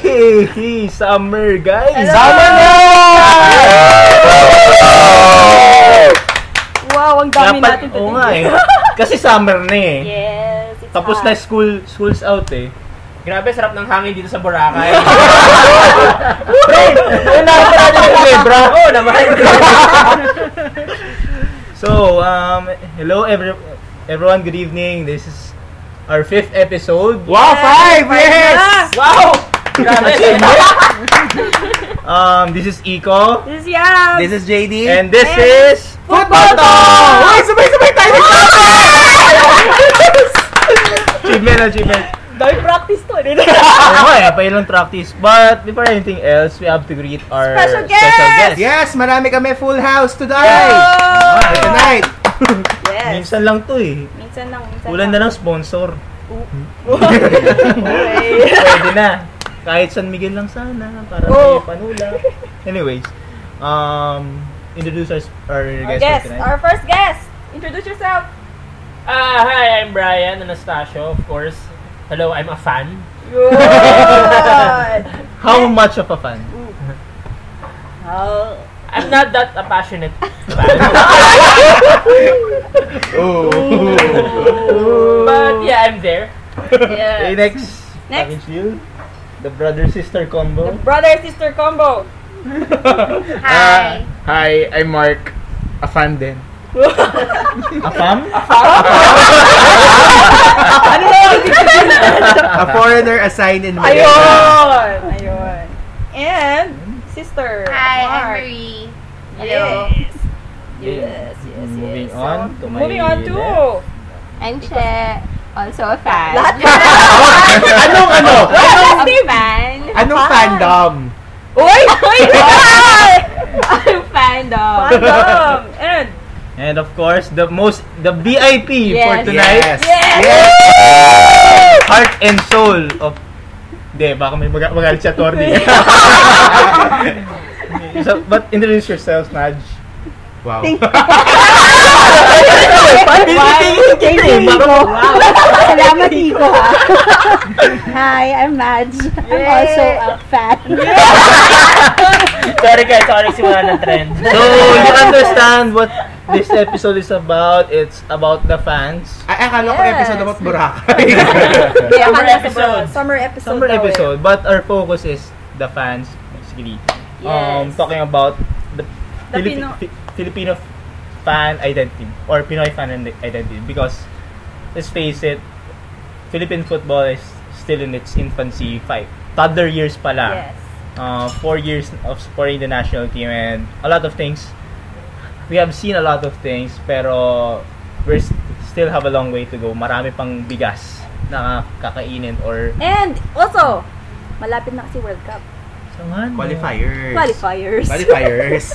Summer, guys! Hello! Summer na! Wow, ang dami natin today. Oo nga eh. Kasi summer na eh. Yes, it's Tapos hot. na school's out eh. Grabe, sarap ng hangin dito sa Boracay. Ayun na pa natin yung Lebra. Oo naman. So, hello everyone, good evening. This is our 5th episode. Wow, 5! Yes! Wow! Grabe. This is Iko. This is Yam. This is JD. And this is Football Talk! Uy, sabay-sabay tayo! Achievement. Dahil practice to. Okay, pa ilang practice. But before anything else, we have to greet our Special guest! Yes, marami kami full house today! Yo! Tonight! Yes. Minsan lang to eh. Minsan lang. Kulang na ng sponsor. Okay. Pwede na. Kahit San Miguel lang sana para Oh. may panula. Anyways, introduce our guest Guest, for tonight. our first guest. Introduce yourself. Hi, I'm Brian Anastasio, of course. Hello, I'm a fan. Good. How much of a fan? I'm not that a passionate fan. But yeah, I'm there. Okay, Yes. next. Next. Package deal. The brother-sister combo. The brother-sister combo. Hi. Hi, I'm Mark. A fan din. A fam? Ano na yung A foreigner assigned in Manila. Ayun. And sister. Hi, I'm Mark. Marie. Hello. Yes. Moving So, on to my moving on to left. I'm Che. Also a fan. lahat Anong ano? A fan. Anong fandom? Uy! Ang fandom. Fandom. And And of course, the VIP for Yes. tonight. yes! Heart and soul of... Hindi, baka may magalit siya, Tordi. So, but introduce yourselves, Naj. Wow. Salamat, Iko. Hi, I'm Madge. I'm also a fan. Sorry guys, simula ng trend. So, you understand what this episode is about. It's about the fans. Ay, akala ko Yes. episode about Boracay. Summer episode. Summer episode. Summer daw eh. episode, but our focus is the fans, basically. Yes. Talking about the The Filipino fan identity or Pinoy fan identity, because let's face it, Philippine football is still in its infancy, toddler years pa lang. Yes. 4 years of supporting the national team and a lot of things. We have seen a lot of things, pero we still have a long way to go. Marami pang bigas na kakainin or And also, malapit na kasi World Cup. Qualifiers. Qualifiers.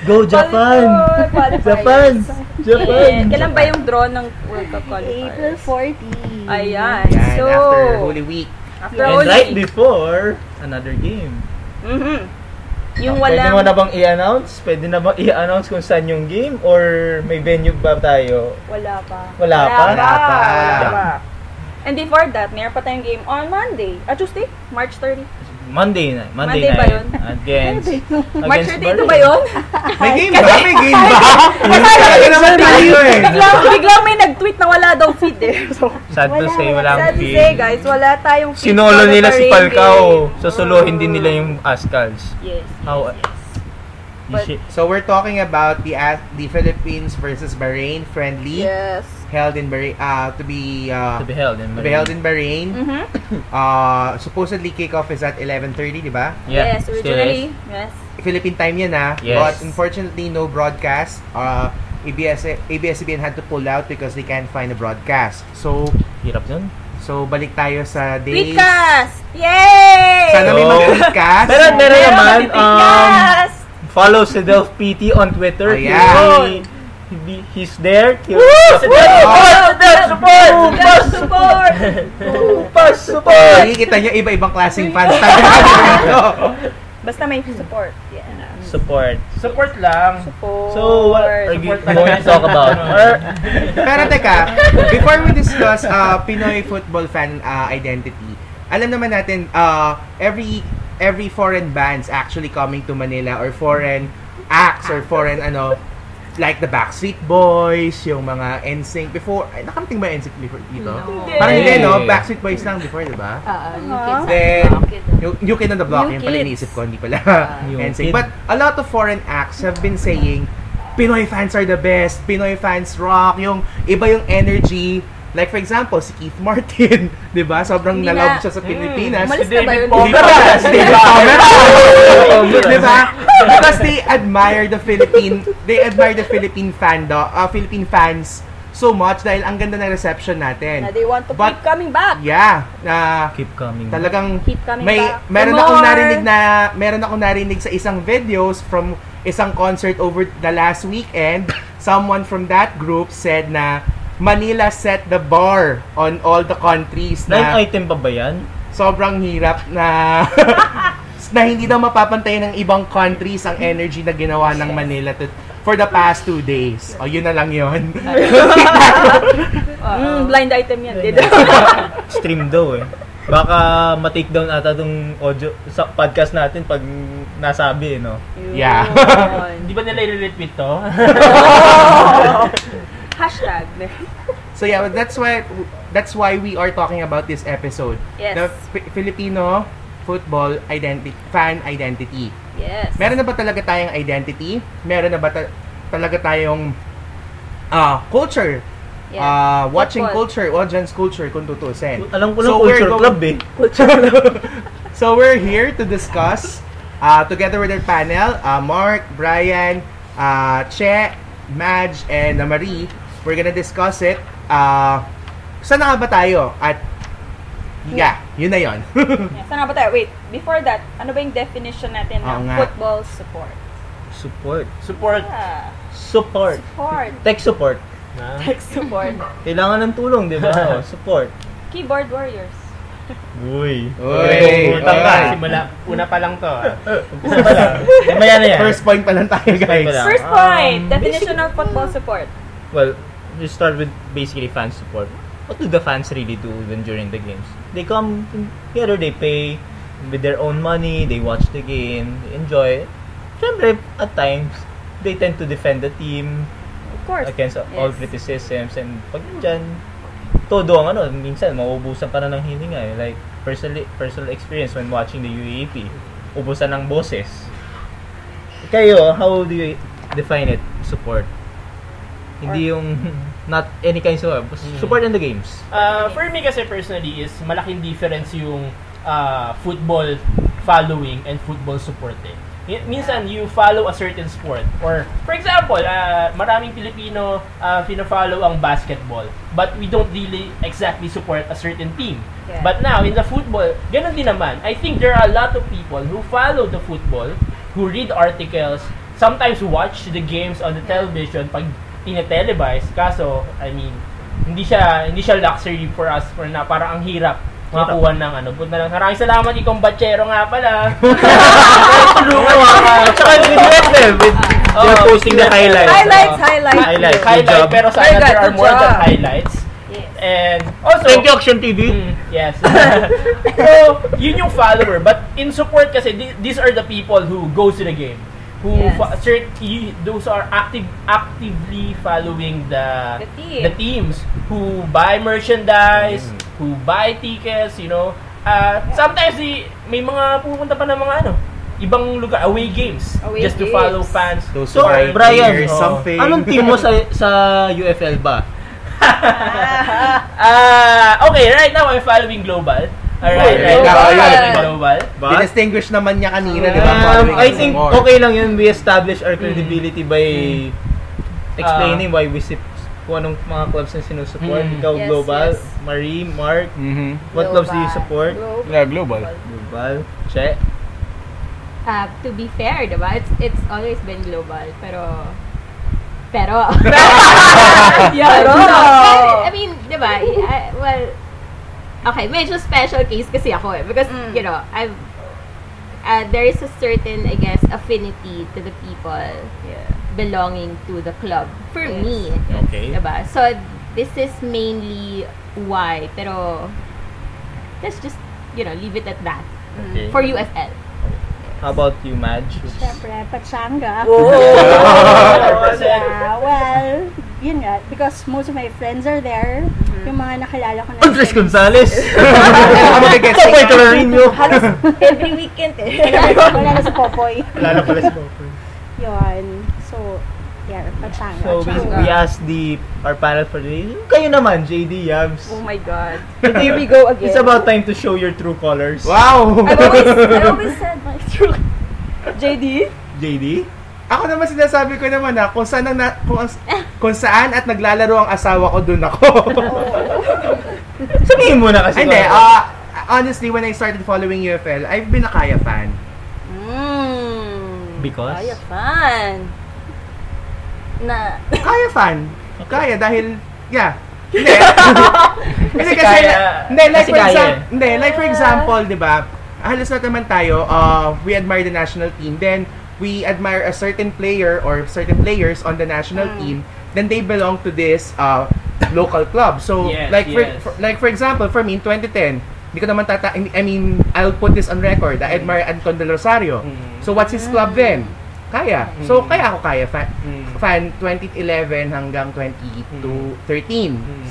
Go Japan! Qualifiers. Japan! And kailan ba yung draw ng World Cup qualifiers? April 40. Ayan. Yan, So, after Holy Week. after And Holy right Week. before another game. Yung Pwede walang... mo na bang i-announce? Pwede na bang i-announce kung saan yung game or may venue ba tayo? Wala pa. Wala pa? Wala pa. Wala pa. And before that, mayroon pa tayong game on Monday. Tuesday? March 30. Monday Monday night. ba yun? Against March 30 ito Bahrain. ba yun? May game ba? May game ba? Talaga naman tayo eh. Biglang may nag-tweet na wala daw feed eh. So, Sad to say, wala sad akong to game. say guys, wala tayong feed. Sinolo for nila si Bahrain Falcao. game. Susuluhin din nila yung Ascals. Yes. How? But- So we're talking about the Philippines versus Bahrain friendly Yes. held in Bahrain To be held in to be held in Bahrain. Mhm. Supposedly kickoff is at 11:30, di ba? Yeah, Yes, still originally. is. Yes. Philippine time yan Yes. But unfortunately no broadcast. ABS-CBN had to pull out because they can't find a broadcast. So Hirap nun. balik tayo sa days. Tweetcast! Yay! Sana may Oh. mag-tweetcast. Meron naman. Tweetcast! Follow si Delph PT on Twitter. Oh, yeah. He's there. Support! Nakikita nyo iba-ibang klaseng fans tayo dito. Basta may support. Yeah. Support. Support lang. Support. So, what are you Support going to talk about? Pero teka, before we discuss Pinoy football fan identity, alam naman natin, every foreign bands actually coming to Manila or foreign acts or foreign like the Backstreet Boys, yung mga NSYNC before. Ay, nakarating ba NSYNC before dito? No. Parang hindi, no? Hindi. Backstreet Boys lang before, di ba? New Kids Then, on the Block. New Kid on the Block, New yung pala Kids. iniisip ko, hindi pala New NSYNC. Kid. But a lot of foreign acts have been saying, Pinoy fans are the best, Pinoy fans rock, yung iba yung energy. Like for example, si Keith Martin, 'di ba? Sobrang Hindi nalove na. siya sa Pilipinas. Umalis na ba yun? Si David Palmer. Di ba? Because they admire the Philippine fans so much dahil ang ganda ng reception natin. Na they want to But- keep coming back. Yeah, na Keep coming. talagang Keep coming may back. meron For akong more. narinig sa isang videos from isang concert over the last weekend. Someone from that group said na Manila set the bar on all the countries Line na item pa ba yan? sobrang hirap na na hindi daw mapapantayan ng ibang countries ang energy na ginawa ng Manila for the past 2 days. O, yun na lang yun. Blind item yan. Stream daw eh. Baka ma-take down ata tong audio sa podcast natin pag nasabi, no? Yeah. Hindi ba nila i-retweet to? Hashtag. So yeah, that's why we are talking about this episode. Yes. The Filipino football fan identity. Yes. Meron na ba talaga tayong identity? Meron na ba talaga tayong culture? Yeah. Watching Football. culture, audience culture kung tutusin. Alam ko lang So, culture we're club eh. So we're here to discuss together with our panel, Mark, Brian, Che, Madge, and Marie. We're gonna discuss it. Saan na nga ba tayo? At yeah, yun na yun. Yeah, saan nga ba tayo? Wait, before that, ano ba yung definition natin Oo ng nga. football support? Support. Support. Yeah. Support. Support. Tech support. Tech support. Kailangan ng tulong, di ba? Support. Keyboard warriors. Uy. Uy. Utang ka. Una pa lang to. Umpisa pa lang. Mamaya na yan. First point pa lang tayo, First point guys. pa lang. First point, definition of football support. Well, you start with basically fan support. What do the fans really do even during the games? They come together, they pay with their own money, they watch the game, they enjoy it. Siyempre, at times, they tend to defend the team Of course. against all Yes. criticisms, and pag nandyan, todo ang minsan mauubusan ka na ng hininga eh. Like, personal experience when watching the UAAP. Ubusan ng boses. Kayo, how do you define it, support? Hindi yung not any kind of support in the games. For me kasi personally is malaking difference yung football following and football supporting. Minsan you follow a certain sport, or for example, maraming Pilipino fina-follow ang basketball, but we don't really exactly support a certain team. Yeah. But now in the football, ganun din naman. I think there are a lot of people who follow the football, who read articles, sometimes watch the games on the television pag ine-televise. Kaso, I mean, hindi siya luxury for us, for na parang ang hirap makakuha ng ano. Punta lang. Maraming salamat, ikong Bachero nga pala. Tulungan mo ka. Tsaka they're posting the highlights. Highlights. Good job. Pero Very sana good, there are good more than job. highlights. Yes. And also, Thank you, Action TV. Yes. So, yun yung follower. But in support kasi, these are the people who go to the game. Who Yes. those are actively following the The team. teams, who buy merchandise, who buy tickets, you know. Sometimes may mga pupunta pa ng mga ibang lugar, away games, Away just to games. follow fans. Those So, fight Brian, players, something. anong team mo sa UFL ba? Okay, right now I'm following Global. Alright, Global. now I'm Global. following Global. Dinistinguish naman niya kanina, di ba? Following I us think more. okay lang yun. We establish our credibility by explaining why we kung anong mga clubs na sinusupport. Ikaw, Yes, Global. yes. Marie, Mark, Mm-hmm. what clubs do you support? Yeah, global. Global. Che. To be fair, diba? It's always been global, pero yeah, Pero? no, I mean, diba? Well, okay, medyo special case kasi ako eh, because you know, there is a certain, I guess, affinity to the people belonging to the club for Yes. me. Okay. Diba? So this is mainly why, pero let's just leave it at that. Okay. For UFL. How about you, Madge? Siyempre, Pachanga. Oh! Well, yun nga, because most of my friends are there. Yung mga nakilala ko na. Andres Gonzalez! Ako mag-guess. Popoy Colarinho! Every weekend eh. Wala na si Popoy. Lalo pala si Popoy. Yun. So, yeah, Pachanga. So, we asked our panel for today. Kayo naman, JD, Yabs. Oh my God. Here we go again. It's about time to show your true colors. Wow! I always said my truth. JD? JD? Ako naman sinasabi ko naman kung saan at naglalaro ang asawa ko, dun ako. Sabihin mo na kasi. Hindi, honestly, when I started following UFL, I've been a Kaya fan. Because? Kaya fan. Kaya fan. Kaya dahil, yeah. Hindi. Hindi Kasi kasi, kaya- hindi, like kasi for kaya example, hindi, like for example, di ba, halos na naman tayo, we admire the national team, then we admire a certain player or certain players on the national team, then they belong to this local club. So, Yes, like for example, for me in 2010, hindi ko naman I'll put this on record. I admire Anton Del Rosario. So, what's his club then? Kaya. So, kaya ako Kaya fan 2011 hanggang 2013.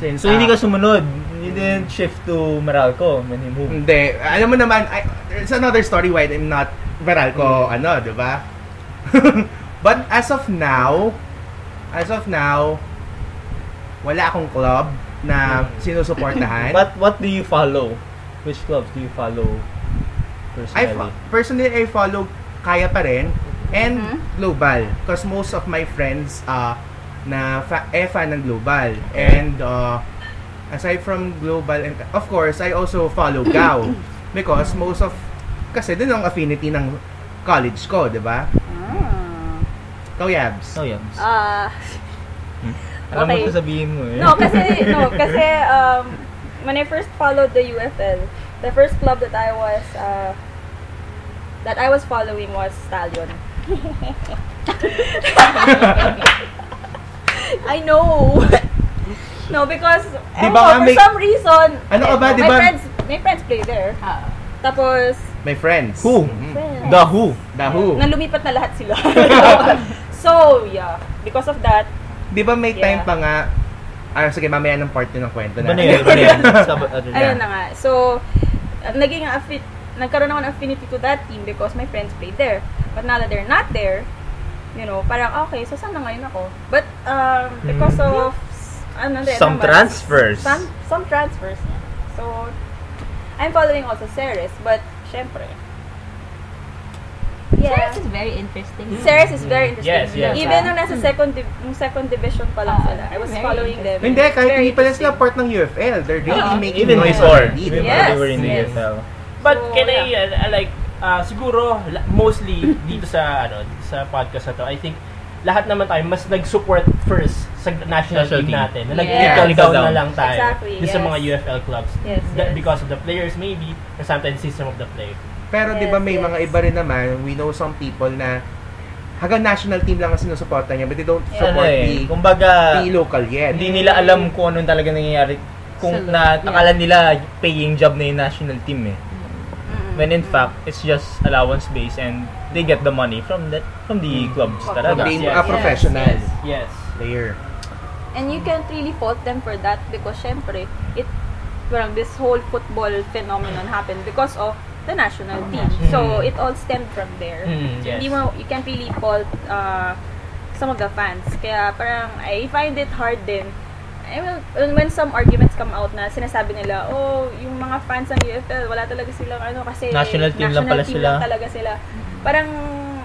Since, So, hindi ka sumunod. You didn't shift to Meralco when he moved. Hindi. Alam mo naman, it's another story why I'm not Meralco, di ba? But as of now, wala akong club na sinusuportahan. But what do you follow? Which clubs do you follow personally? I follow Kaya pa rin and Global because most of my friends fan ng Global. And aside from Global, and of course, I also follow GAO because kasi dun ang affinity ng college ko, di ba? Ikaw, Yabs. Oh, Yabs. Alam mo okay. ito sabihin mo eh. No, kasi when I first followed the UFL, the first club that I was following was Stallion. I know. No, because for some reason, Ano ka ba, di ba? My friends play there. Tapos My friends. Who? friends. The Who. The Who. Nalumipat na lahat sila. So, yeah. Because of that, Di ba may time Yeah. pa nga, sige, mamaya ng part yun ng kwento na. Ano yun? ayun na nga. So, nagkaroon ako ng affinity to that team because my friends played there. But now that they're not there, parang okay, so saan na ngayon ako? But, because of, Some transfers. Some transfers. So, I'm following also Ceres, but, syempre, Ceres is very interesting. Ceres is very interesting. Yes. Even nung nasa second division pa lang sila, I was very following them. Hindi, kahit Very hindi pala interesting. sila part ng UFL. They're really making Even noise before. already, Even di ba? Yes. when they were in the yes. UFL. But So, can I siguro mostly dito sa podcast na to, I think lahat naman tayo mas nag-support first sa national team natin. Na Yes. nag-trickle down na lang tayo Exactly, sa yes. mga UFL clubs. Yes, yes. Because of the players maybe or sometimes system of the play. Pero di ba may Yes, mga iba rin naman, we know some people na hanggang national team lang ang sinusuporta niya, but they don't support Kumbaga, the local yet. hindi nila alam kung anong talaga nangyayari. Kung akala nila paying job na yung national team eh. When in fact, it's just allowance based and they get the money from the clubs talaga. Being Yes. a professional Yes. player. And you can't really fault them for that because syempre, this whole football phenomenon happened because of the national team. So, it all stemmed from there. Yes. You can't really fault some of the fans. Kaya parang, I find it hard din. When some arguments come out na sinasabi nila, yung mga fans ng UFL, wala talaga silang kasi National team lang pala sila. lang talaga sila. Parang,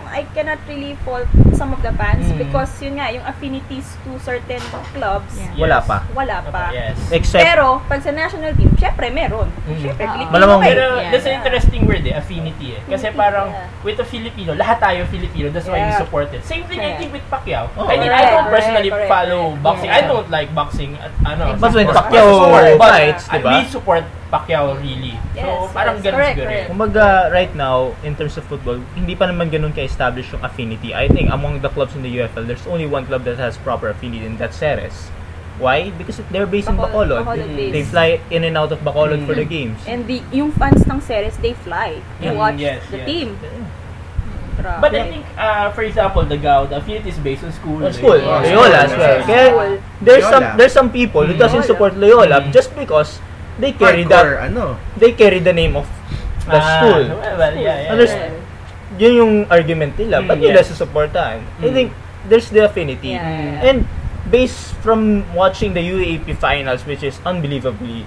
I cannot really fault some of the fans because yun nga, yung affinities to certain clubs, Wala pa. wala pa. Yes. Except, Pero, pag sa national team, syempre meron. Syempre, Filipino Malamang kayo. Pero Yeah. that's an interesting word affinity eh. Kasi parang Yeah. with the Filipino, lahat tayo Filipino, that's why we Yeah. support it. Same thing I Yeah. think with Pacquiao. Oh, I mean, I correct, don't personally correct. follow boxing. Yeah. I don't like boxing at But when support. Pacquiao But fights, diba? we support Pacquiao really. So, Yes, parang yes. ganun Correct, siguro. correct. kumbaga, right now, in terms of football, hindi pa naman ganun ka-establish yung affinity. I think among the clubs in the UFL, there's only one club that has proper affinity and that's Ceres. Why? Because they're based in Bacolod. Bacolod They based. fly in and out of Bacolod for the games. And yung fans ng Ceres, they fly to watch Yes, the yes. team. Grabe. But I think, for example, the affinity is based on school. On school, Like, Loyola as well. Kaya Loyola. there's some people who doesn't support Loyola just because they carry Hardcore, they carry the name of the school. Well, yeah. Understand? Yun yung argument nila. Ba't nila susuportahan? I think there's the affinity. Yeah. And based from watching the UAAP finals, which is unbelievably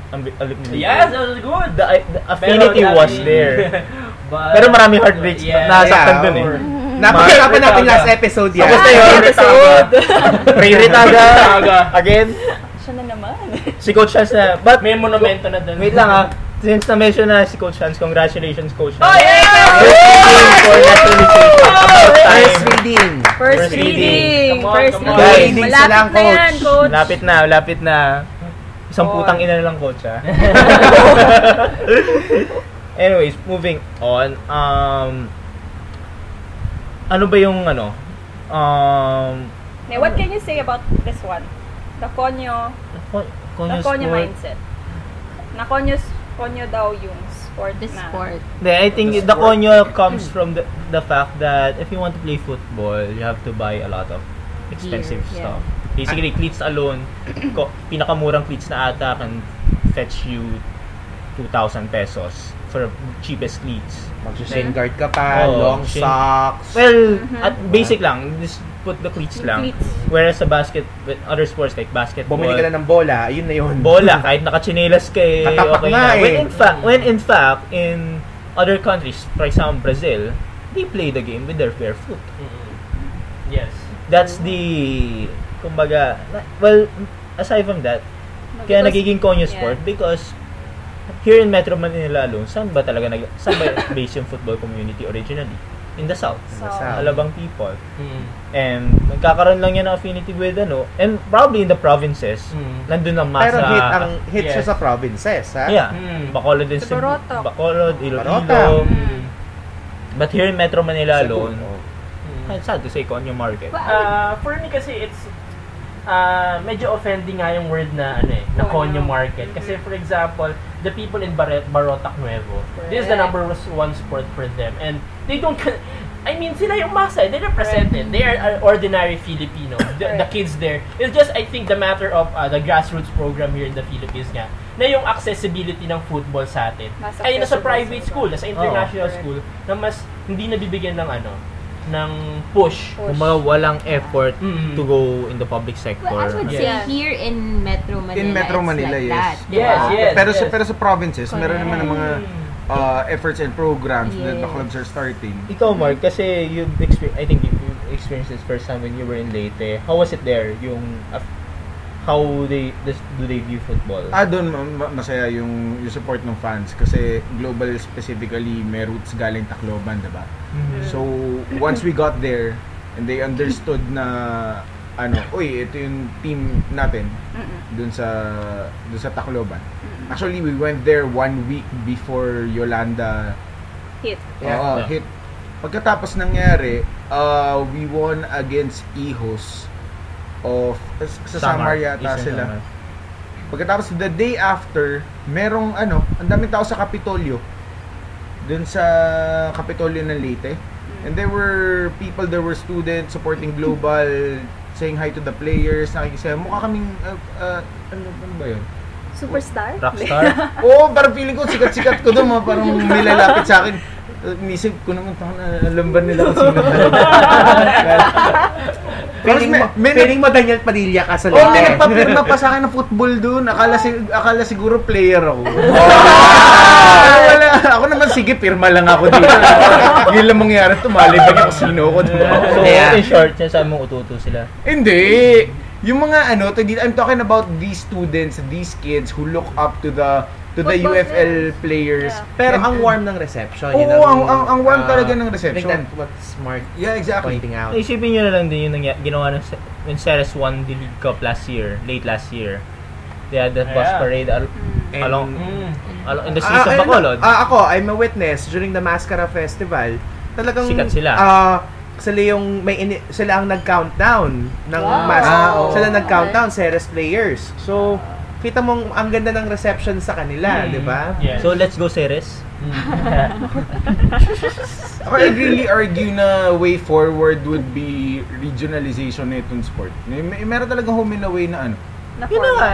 Yes, that was good. the affinity Pero, was there. But, Pero maraming heartbreaks nasaktan dun eh. Napag-usapan natin last episode yan. Tapos na yun. Episode. Ray Ritaga. Again. Siya na naman. Si Coach Hans na. But, May monumento na dun. wait lang ha. Since na-mention na si Coach Hans, congratulations Coach Hans. Oh, yeah! For naturalization. About time. First reading. First First reading. Come on, First come on. reading. Guys, Malapit lang, na yan, coach. Lapit na. Isang Oh. putang ina na lang, Coach ha. Anyways, moving on. Ano ba yung What can you say about this one? The Konyo mindset. Na Konyo daw yung sport The na. sport. I think the konyo comes from the fact that if you want to play football, you have to buy a lot of expensive Gear, stuff. Basically, cleats alone, pinakamurang cleats na ata can fetch you 2,000 pesos for cheapest cleats. Mag-shin guard ka pa, Oh, long shin- socks. Well, at basic lang, just put the cleats Yung lang. cleats. Whereas sa with other sports like basketball, Bumili ka na ng bola, yun na yun. bola, kahit nakachinelas ka eh, Katapak okay na na. eh. When in fact, in other countries, for example, Brazil, they play the game with their bare foot. Yes. That's the, kumbaga, well, aside from that, kaya Because- nagiging konyo sport because here in Metro Manila alone, saan ba based yung football community originally? In the South. So, Alabang people. And nagkakaroon lang yan ng affinity with and probably in the provinces, nandun ang masa. Pero hit siya Yes. sa provinces, ha? Yeah. Mm. Bacolod din Sa Barotac. Bacolod, Barotac. Iloilo. Mm. But here in Metro Manila Cebu, alone, oh. it's sad to say konyo market. For me kasi it's medyo offending nga yung word na na Konyo. konyo market. Kasi for example, the people in Barotac Nuevo, this is the number one sport for them. And they don't, I mean, sila yung masa, they represent it. They are an ordinary Filipino. The kids there. It's just, I think, the matter of the grassroots program here in the Philippines nga, na yung accessibility ng football sa atin. Mas Ay, nasa accessible private sa- school, nasa international correct. school, na mas hindi nabibigyan ng ng push. Kumbaga walang effort Mm. to go in the public sector. Well, I would say Yeah. here in Metro Manila, In Metro it's Manila, like yes. that. Yes, diba? yes. Pero sa provinces, meron naman ng mga Mm. efforts and programs that the Yes. clubs are starting. Ikaw, Mark, kasi I think you experienced this first time when you were in Leyte. How was it there? How do they view football? Doon masaya yung support ng fans kasi global specifically may roots galing Tacloban, diba? So once we got there and they understood na ito yung team natin dun sa Tacloban. Actually, we went there 1 week before Yolanda hit. hit. Pagkatapos nangyari, we won against Ihos sa Samar yata Eastern sila. Samar. Pagkatapos the day after, merong ang daming tao sa Kapitolyo. Dun sa Kapitolyo ng Leyte. And there were students supporting Global, saying hi to the players, nakikisayaw. Mukha kaming, ano ba yun? Superstar? Rockstar? Oo, parang feeling ko, sikat-sikat ko doon, parang may lalapit sa akin. Nisip ko naman, alam ba nila kung sino talaga? Feeling mo Daniel Padilla ka sa Oh, may Leyte. nagpapirma pa sa akin ng football doon. Akala siguro player ako. Wala. Ako naman, sige, pirma lang ako dito. Yun lang mangyari, tumalibag ako sino ko. Diba? So, Yeah. in short, sinasabi mong ututo sila. Hindi. Yung mga I'm talking about these students, these kids who look up to the Football UFL players. Yeah. Pero And- ang warm ng reception. Oo, yun ang warm talaga ng I think reception. that's what Smart Yeah, exactly. pointing out. Isipin nyo na lang din yung ginawa ng when Ceres won the League Cup late last year. They had that bus Yeah. parade And- along Mm. in the streets of Bacolod. Ako, I'm a witness during the Mascara Festival. Talagang Sikat sila. sila ang nag-countdown ng mas sila nag-countdown Ceres players. So kita mong ang ganda ng reception sa kanila, di ba? Yeah. So let's go Ceres. I'd really argue na way forward would be regionalization na itong sport. Meron talagang home and away na ano. Yun na nga,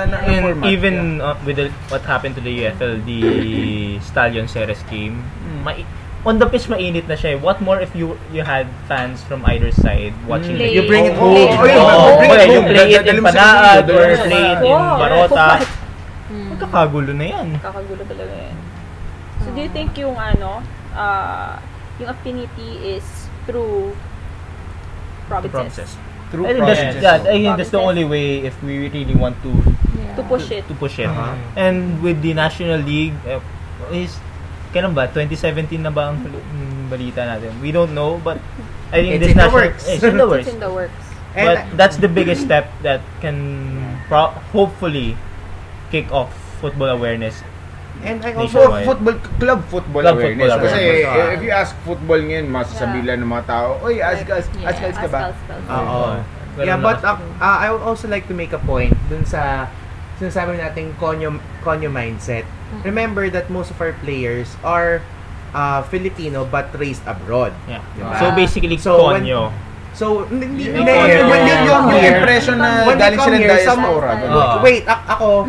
na format, even with what happened to the UFL, the Stallion Ceres game, on the pitch mainit na siya. What more if you had fans from either side watching the game? You bring it home. You play it in Panaad or play it in Barota. Magkakagulo na yan. Kakagulo talaga yan. So, do you think yung yung affinity is through provinces? I think that's the only way if we really want to push it. And with the National League, kailan ba? 2017 na ba ang balita natin? We don't know, but I think it's in the works. It's in the works. It's in the works. But that's the biggest step that can hopefully kick off football awareness. And I also club football awareness. Kasi if you ask football ngayon, masasabi lang ng mga tao, oy, ask ka ba? Oo. Yeah, but I would also like to make a point dun sa sinasabi natin konyo mindset. Remember that most of our players are Filipino but raised abroad. Yeah. Diba? So basically, konyo. So, hindi yung impression na galing sila ng diaspora. Wait, ako,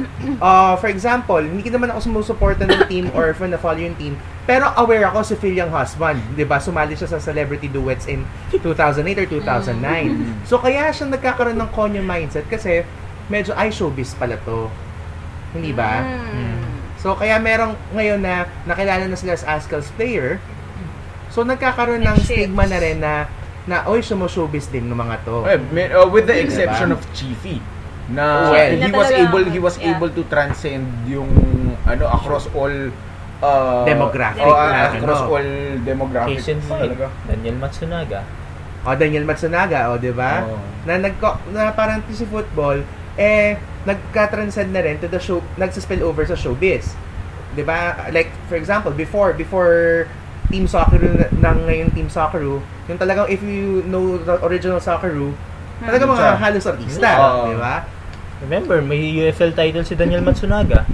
for example, hindi naman ako sumusuporta ng team or na-follow yung team, pero aware ako si Phil Young husband, di ba? Sumali siya sa celebrity duets in 2008 or 2009. So, kaya siya nagkakaroon ng konyo mindset kasi medyo showbiz pala to. Hindi ba? So, kaya merong ngayon na nakilala na sila as Ascal's player, so nagkakaroon ng stigma na rin na showbiz din ng mga to. With the exception of Chiefy na he was able to transcend yung across all demographic across all demographics. Daniel Matsunaga. Daniel Matsunaga, di ba? Na parang si football nagka-transcend na rin to the show, nagsa-spill over sa showbiz. Di ba? Like for example, before Team Socceroo ngayong Team Socceroo, yung talagang if you know the original Socceroo, talagang mga halos artista, di ba? Remember, may UFL title si Daniel Matsunaga.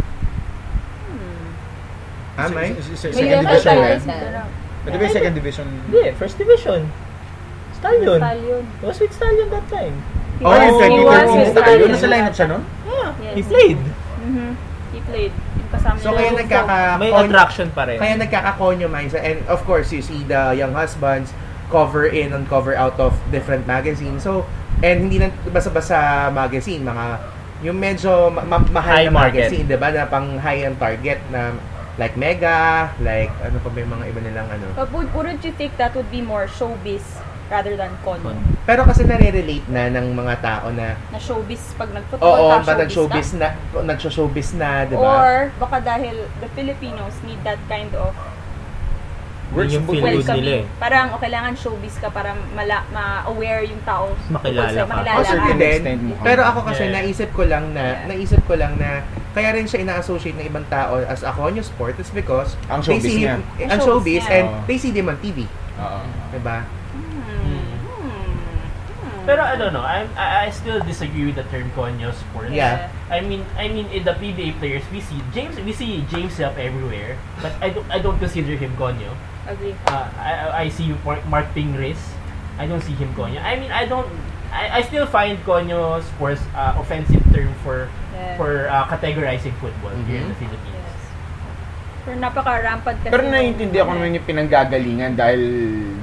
May second division yan. Pwede ba second division? Hindi, first division. Stallion. He was with Stallion that time. He was with Stallion. Nasa lineup siya nun? Yeah, he played. He played. So kaya may attraction pa rin. Kaya nagkaka-konyo mindset. And of course, you see the Young Husbands cover in and cover out of different magazines. So, and hindi lang basta-basta magazine, yung medyo mahal na magazine, diba? Na pang high-end target na like Mega, like ano pa ba yung mga iba nilang ano. But wouldn't you think that would be more showbiz rather than konyo? Pero kasi nare-relate na ng mga tao na showbiz pag nag-football nag-showbiz na, diba? Or baka dahil the Filipinos need that kind of yung feel good nila Parang kailangan showbiz ka para ma-aware yung tao. Makilala ka. Pero ako kasi naisip ko lang na kaya rin siya ina-associate ng ibang tao as a konyo sport is because ang showbiz and they see them on TV. Diba? Pero I don't know. I still disagree with the term konyo sport. Yeah. I mean in the PBA players we see James Yap everywhere, but I don't consider him konyo. Agree. I see Mark Pingris. I don't see him konyo. I mean I still find konyo sports offensive term for categorizing football here in the Philippines. Pero napaka-rampant kasi. Pero naiintindihan ko naman yung pinanggagalingan dahil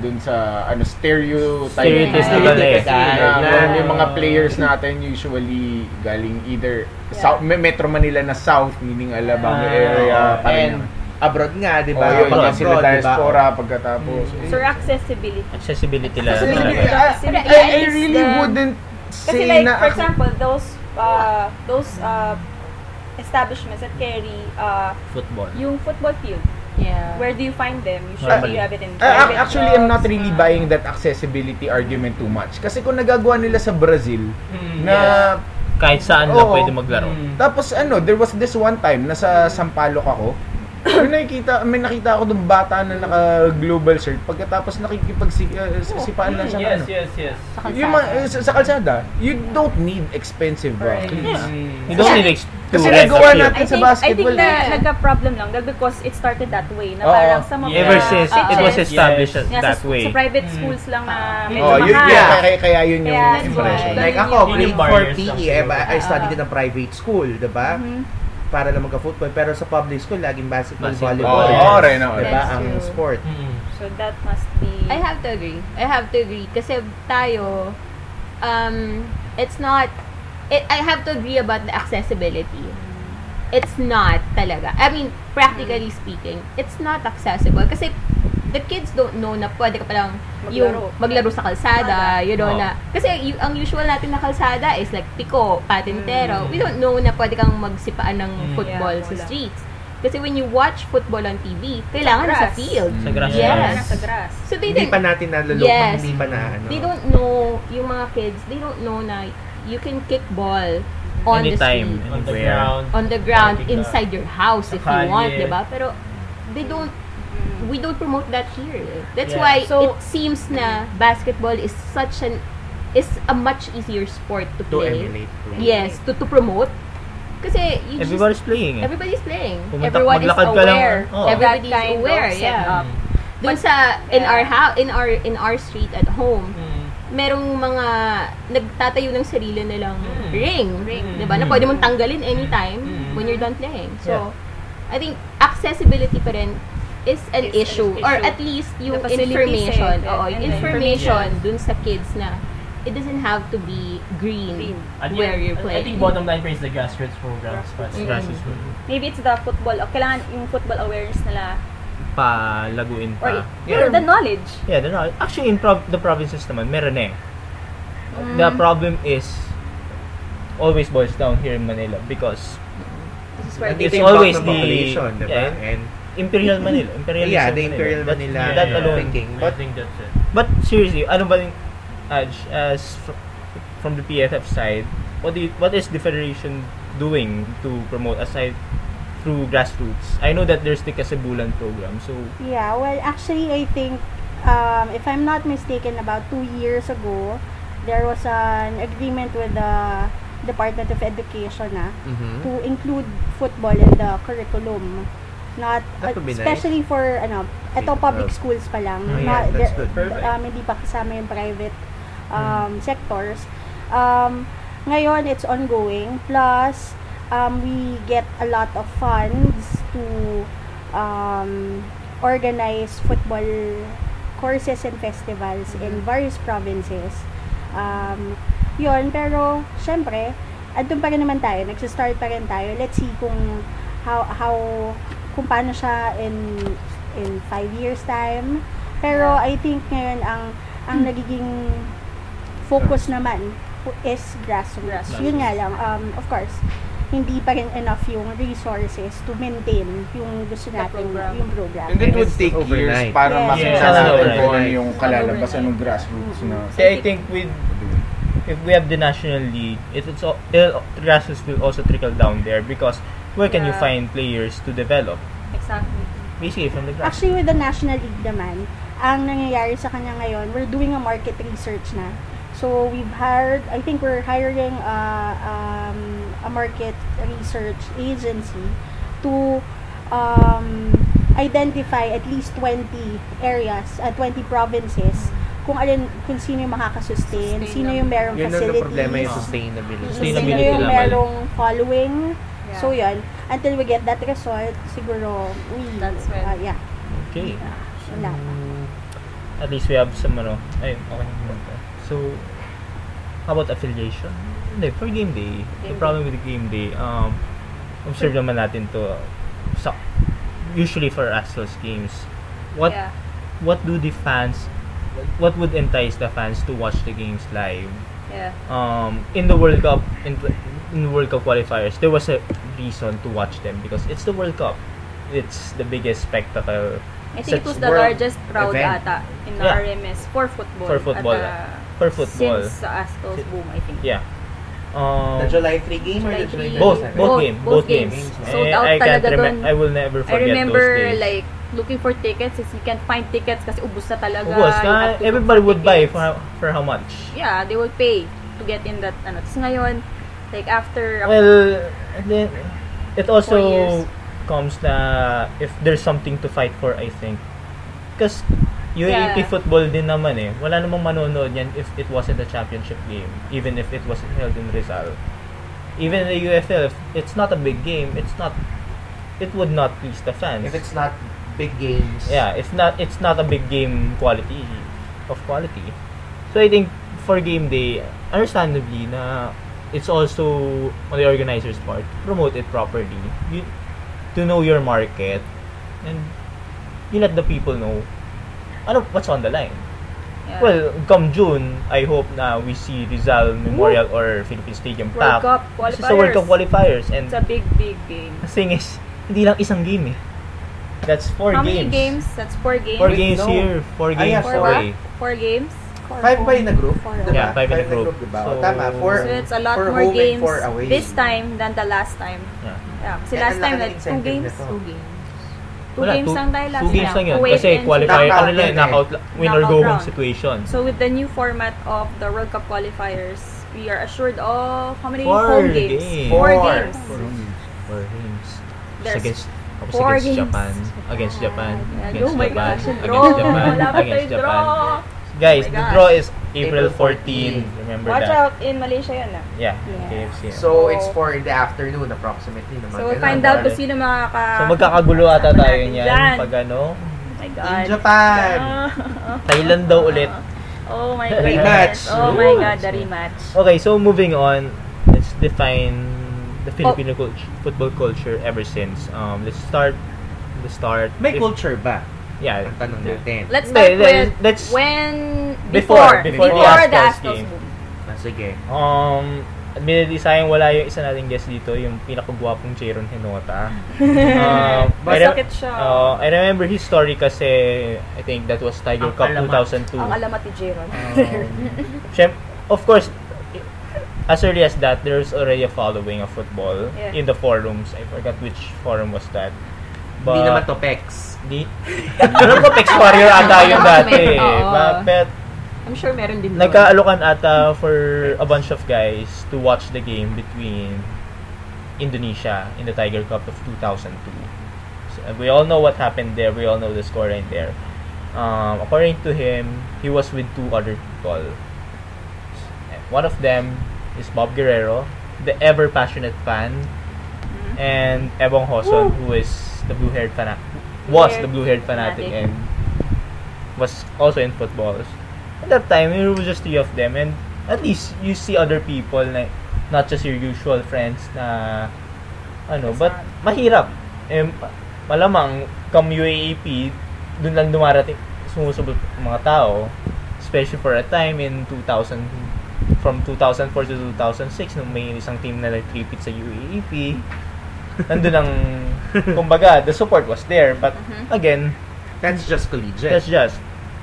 dun sa stereotype na yung mga players natin usually galing either South, Metro Manila na South, meaning Alabang area, and abroad nga, di ba? Pag sila diaspora pagkatapos. Sir, accessibility lang. I really wouldn't say kasi like, na for example, those establishments that carry football. Yung football field. Yeah. Where do you find them? Usually you have it in private actually, I'm not really buying that accessibility argument too much. Kasi kung nagagawa nila sa Brazil, na kahit saan lang pwede maglaro. Tapos there was this one time, nasa Sampaloc ako, may nakita ako ng bata na naka-global shirt. Pagkatapos nakikipagsipaan lang siya. Yes. Yung sa kalsada, you don't need expensive cleats. You don't need Kasi nagawa natin sa I basketball. think na nagka-problem lang dahil because it started that way. Na parang some of Ever the since it was pitches, established that sa way. private schools lang na medyo Yun, mahal. kaya yun yung Kaya, impression. so, Like ako, Yun grade yung 4 barriers lang PE, siguro. I studied in a private school, diba? Para lang magka-football. Pero sa public school, laging basketball, volleyball. Rin ako. Diba? That's Ang true. sport. So that must be... I have to agree. Kasi tayo, it's not, I have to agree about the accessibility. It's not talaga. I mean, practically speaking, it's not accessible. Kasi the kids don't know na pwede ka palang maglaro sa kalsada, you know na. Kasi ang usual natin na kalsada is like piko, patintero. We don't know na pwede kang magsipaan ng football sa streets. Kasi when you watch football on TV, kailangan sa field. Sa grass. Yes. Sa grass. So they Hindi didn't, pa natin naluloko, Yes. hindi pa na ano. they don't know, yung mga kids, they don't know na you can kick ball on Anytime, the street, On the anywhere. ground. on the ground, Parking lot. inside your house if you Kalye. want, diba? Pero we don't promote that here. That's Yeah. why So- it seems na basketball is a much easier sport to To play. emulate. Yes, to promote. Kasi you Everybody's playing. everybody's playing. Pumunta- Everyone is maglakad ka lang, aware. Everybody That kind is aware, of yeah. setup. Dun sa in our house, in our street at home, merong mga nagtatayo ng sarili nilang ring. 'Di ba? Na pwede mong tanggalin anytime when you're done playing. So, I think accessibility pa rin is an issue, or at least yung The facilities, information. and Yung the information information. dun sa kids na it doesn't have to be green And where you're I playing. think bottom line is the grassroots programs. Grassroots. Maybe it's the football. Kailangan yung football awareness nila. Palaguin Or pa. the knowledge. Yeah, actually in the provinces naman, meron eh. The problem is always boils down here in Manila because This is where Nandito it's yung always bulk ng population, diba? yeah, And Imperial Manila. Imperialism yeah, the Manila. Imperial That- Manila that alone. thinking. I But think that's it. But seriously, ano ba yung from the PFF side, what is the federation doing to promote aside through grassroots? I know that there's the Kasibulan program, so Yeah, well, actually, I think, if I'm not mistaken, about 2 years ago, there was an agreement with the Department of Education to include football in the curriculum. Not, That would be nice. especially for, ito public schools pa lang. Oh, yeah, that's good. Hindi pa kasama yung private sectors. Ngayon, it's ongoing. Plus, we get a lot of funds to organize football courses and festivals in various provinces. Yun, pero syempre, andun pa rin naman tayo, nagsistart pa rin tayo. Let's see kung kung paano siya in 5 years time. Pero I think ngayon ang nagiging focus naman is grassroots. Yun nga lang, of course, hindi pa rin enough yung resources to maintain yung gusto natin, yung program. And it would It's take overnight. years para Yes. makita Yes. natin Overnight. kung ano yung kalalabasan ng grassroots na. kaya I think if we have the national league, grassroots will also trickle down there because where can you Yeah. find players to develop? Exactly. Basically from the grassroots. Actually, with the National League naman, ang nangyayari sa kanya ngayon, we're doing a market research na. So, I think we're hiring a market research agency to identify at least 20 areas, 20 provinces, kung sino yung makakasustain, sino yung merong yun ang facilities, problema yung sustainability. sino Sustainability yung naman. merong following. Yeah. So, yun. Until we get that result, siguro, That's when- yeah. Okay. Wala. At least we have some okay naman to. So, how about affiliation? Hindi, for game day, the problem with the game day, observe naman natin to, usually for Astros games, what do the fans, what would entice the fans to watch the games live? Yeah. In the World Cup, in the World Cup qualifiers, there was a reason to watch them because it's the World Cup. It's the biggest spectacle. I think it was the world largest crowd event. ata in the Yeah. RMS for football. For football. At, For football. Since Astros boom, I think. Yeah. The July 3 game or the July 3? 27? Both games. Sold Eh, out I can't talaga dun. I will never I forget remember those days. like looking for tickets is you can't find tickets kasi ubus na talaga. Ubus, You have to look everybody for would buy tickets. for how much? Yeah, they would pay to get in that ano. Tapos ngayon, like after Well, and then it 4 also years. comes na if there's something to fight for, I think. Because UAAP Yeah. football din naman eh. Wala namang manonood yan if it wasn't a championship game. Even if it was held in Rizal. Even the UFL, if it's not a big game, it would not please the fans. If it's not big games. Yeah, it's not a big game quality. So I think for game day, understandably na it's also on the organizer's part to promote it properly. To know your market and you let the people know what's on the line. Yeah. Well, come June, I hope na we see Rizal Memorial or Philippine Stadium World packed. Cup This is a World Cup qualifiers and It's a big game. the thing is, hindi lang isang game eh. That's 4 How games. many games? That's 4 games. 4 games No. here, 4 Ah, yeah, games four. away. 4 games. 5 ba in a group? Four. Diba? Yeah, 5 in a group. Diba? So- Tama, 4 So it's a lot for more home and games 4 away. this time than the last time. Yeah. Yeah, kasi Eh, last ang time laki like ng 2 incentive games. nito. 2 games. 2 games lang tayo last 2 games lang yun. Kuwait Kasi and qualifier, Knockout ano lang, yun eh. knockout, winner Knockout go home round. situation. So with the new format of the World Cup qualifiers, we are assured of how many 4 home games? games. 4 Four. games. 4 games. There's Against 4 against games. Japan. Against Japan. Yeah, Against oh my Japan. gosh, yung Against draw. Japan. Dapat Against tayo Japan. draw. Guys, Oh my the gosh. draw is April April 14. 14. Remember Watch that. out in Malaysia yun ah. Yeah, Yeah. KFC. So, it's 4 in the afternoon approximately naman. So we'll Ganun. find out kung sino makaka... So magkakagulo ata kasama tayo natin niyan dyan. pag ano. Oh my God. In Japan. Thailand daw ulit. Oh my Rematch. goodness. Oh my God, the rematch. Okay, so moving on, let's define the Filipino football culture ever since. Let's start the start. May culture ba? Yeah. Ang tanong natin. Let's start Hindi, with let's- when... Before the the Astros Astros game. boom. Sige. Admittedly, sayang wala yung isa nating guest dito, yung pinakagwapong Jaron Hinota. Masakit siya. I remember his story kasi I think that was Tiger Ang Cup alamat. 2002. Ang alamat ni Jaron. Of course, as early as that, there's already a following of football Yeah. in the forums. I forgot which forum was that. Hindi naman to Pex. Alam ko, Pex Warrior ata yun dati. Oo. But I'm sure meron din doon. nagkaalokan ata for a bunch of guys to watch the game between Indonesia in the Tiger Cup of 2002. So, we all know what happened there. We all know the score right there. According to him, he was with 2 other people. One of them is Bob Guerrero, the ever passionate fan, and Ebong Hoson, who is the blue-haired fanatic, the blue-haired fanatic, and was also in football. At that time, it was just 3 of them, and at least you see other people, na, not just your usual friends na but mahirap. Malamang come UAAP, dun lang dumarating sumusubot mga tao, especially for a time in 2000, from 2004 to 2006 nung may isang team na nag-repeat sa UAAP. Nandun ang kumbaga, the support was there, but again, That's just collegiate. that's just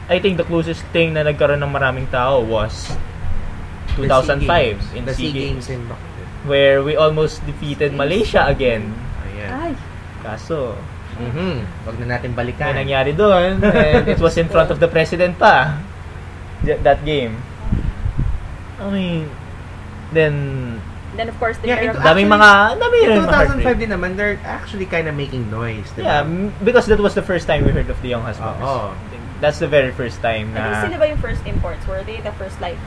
I think the closest thing na nagkaroon ng maraming tao was 2005 in the SEA SEA Games, Games in where we almost defeated Malaysia again. Ayan. Ay, Kaso, Wag na natin may balikan. nangyari doon, and it was in front of the president pa, that game. I mean, then, then of course, the Yeah, Miracle- Actually, dami In rin mga 2005 heartbreak. din naman, they're actually kind of making noise. Diba? Yeah, because that was the first time we heard of the Young Husbands. Oo. That's the very first time I think na... sila ba yung first imports? Were they the first like...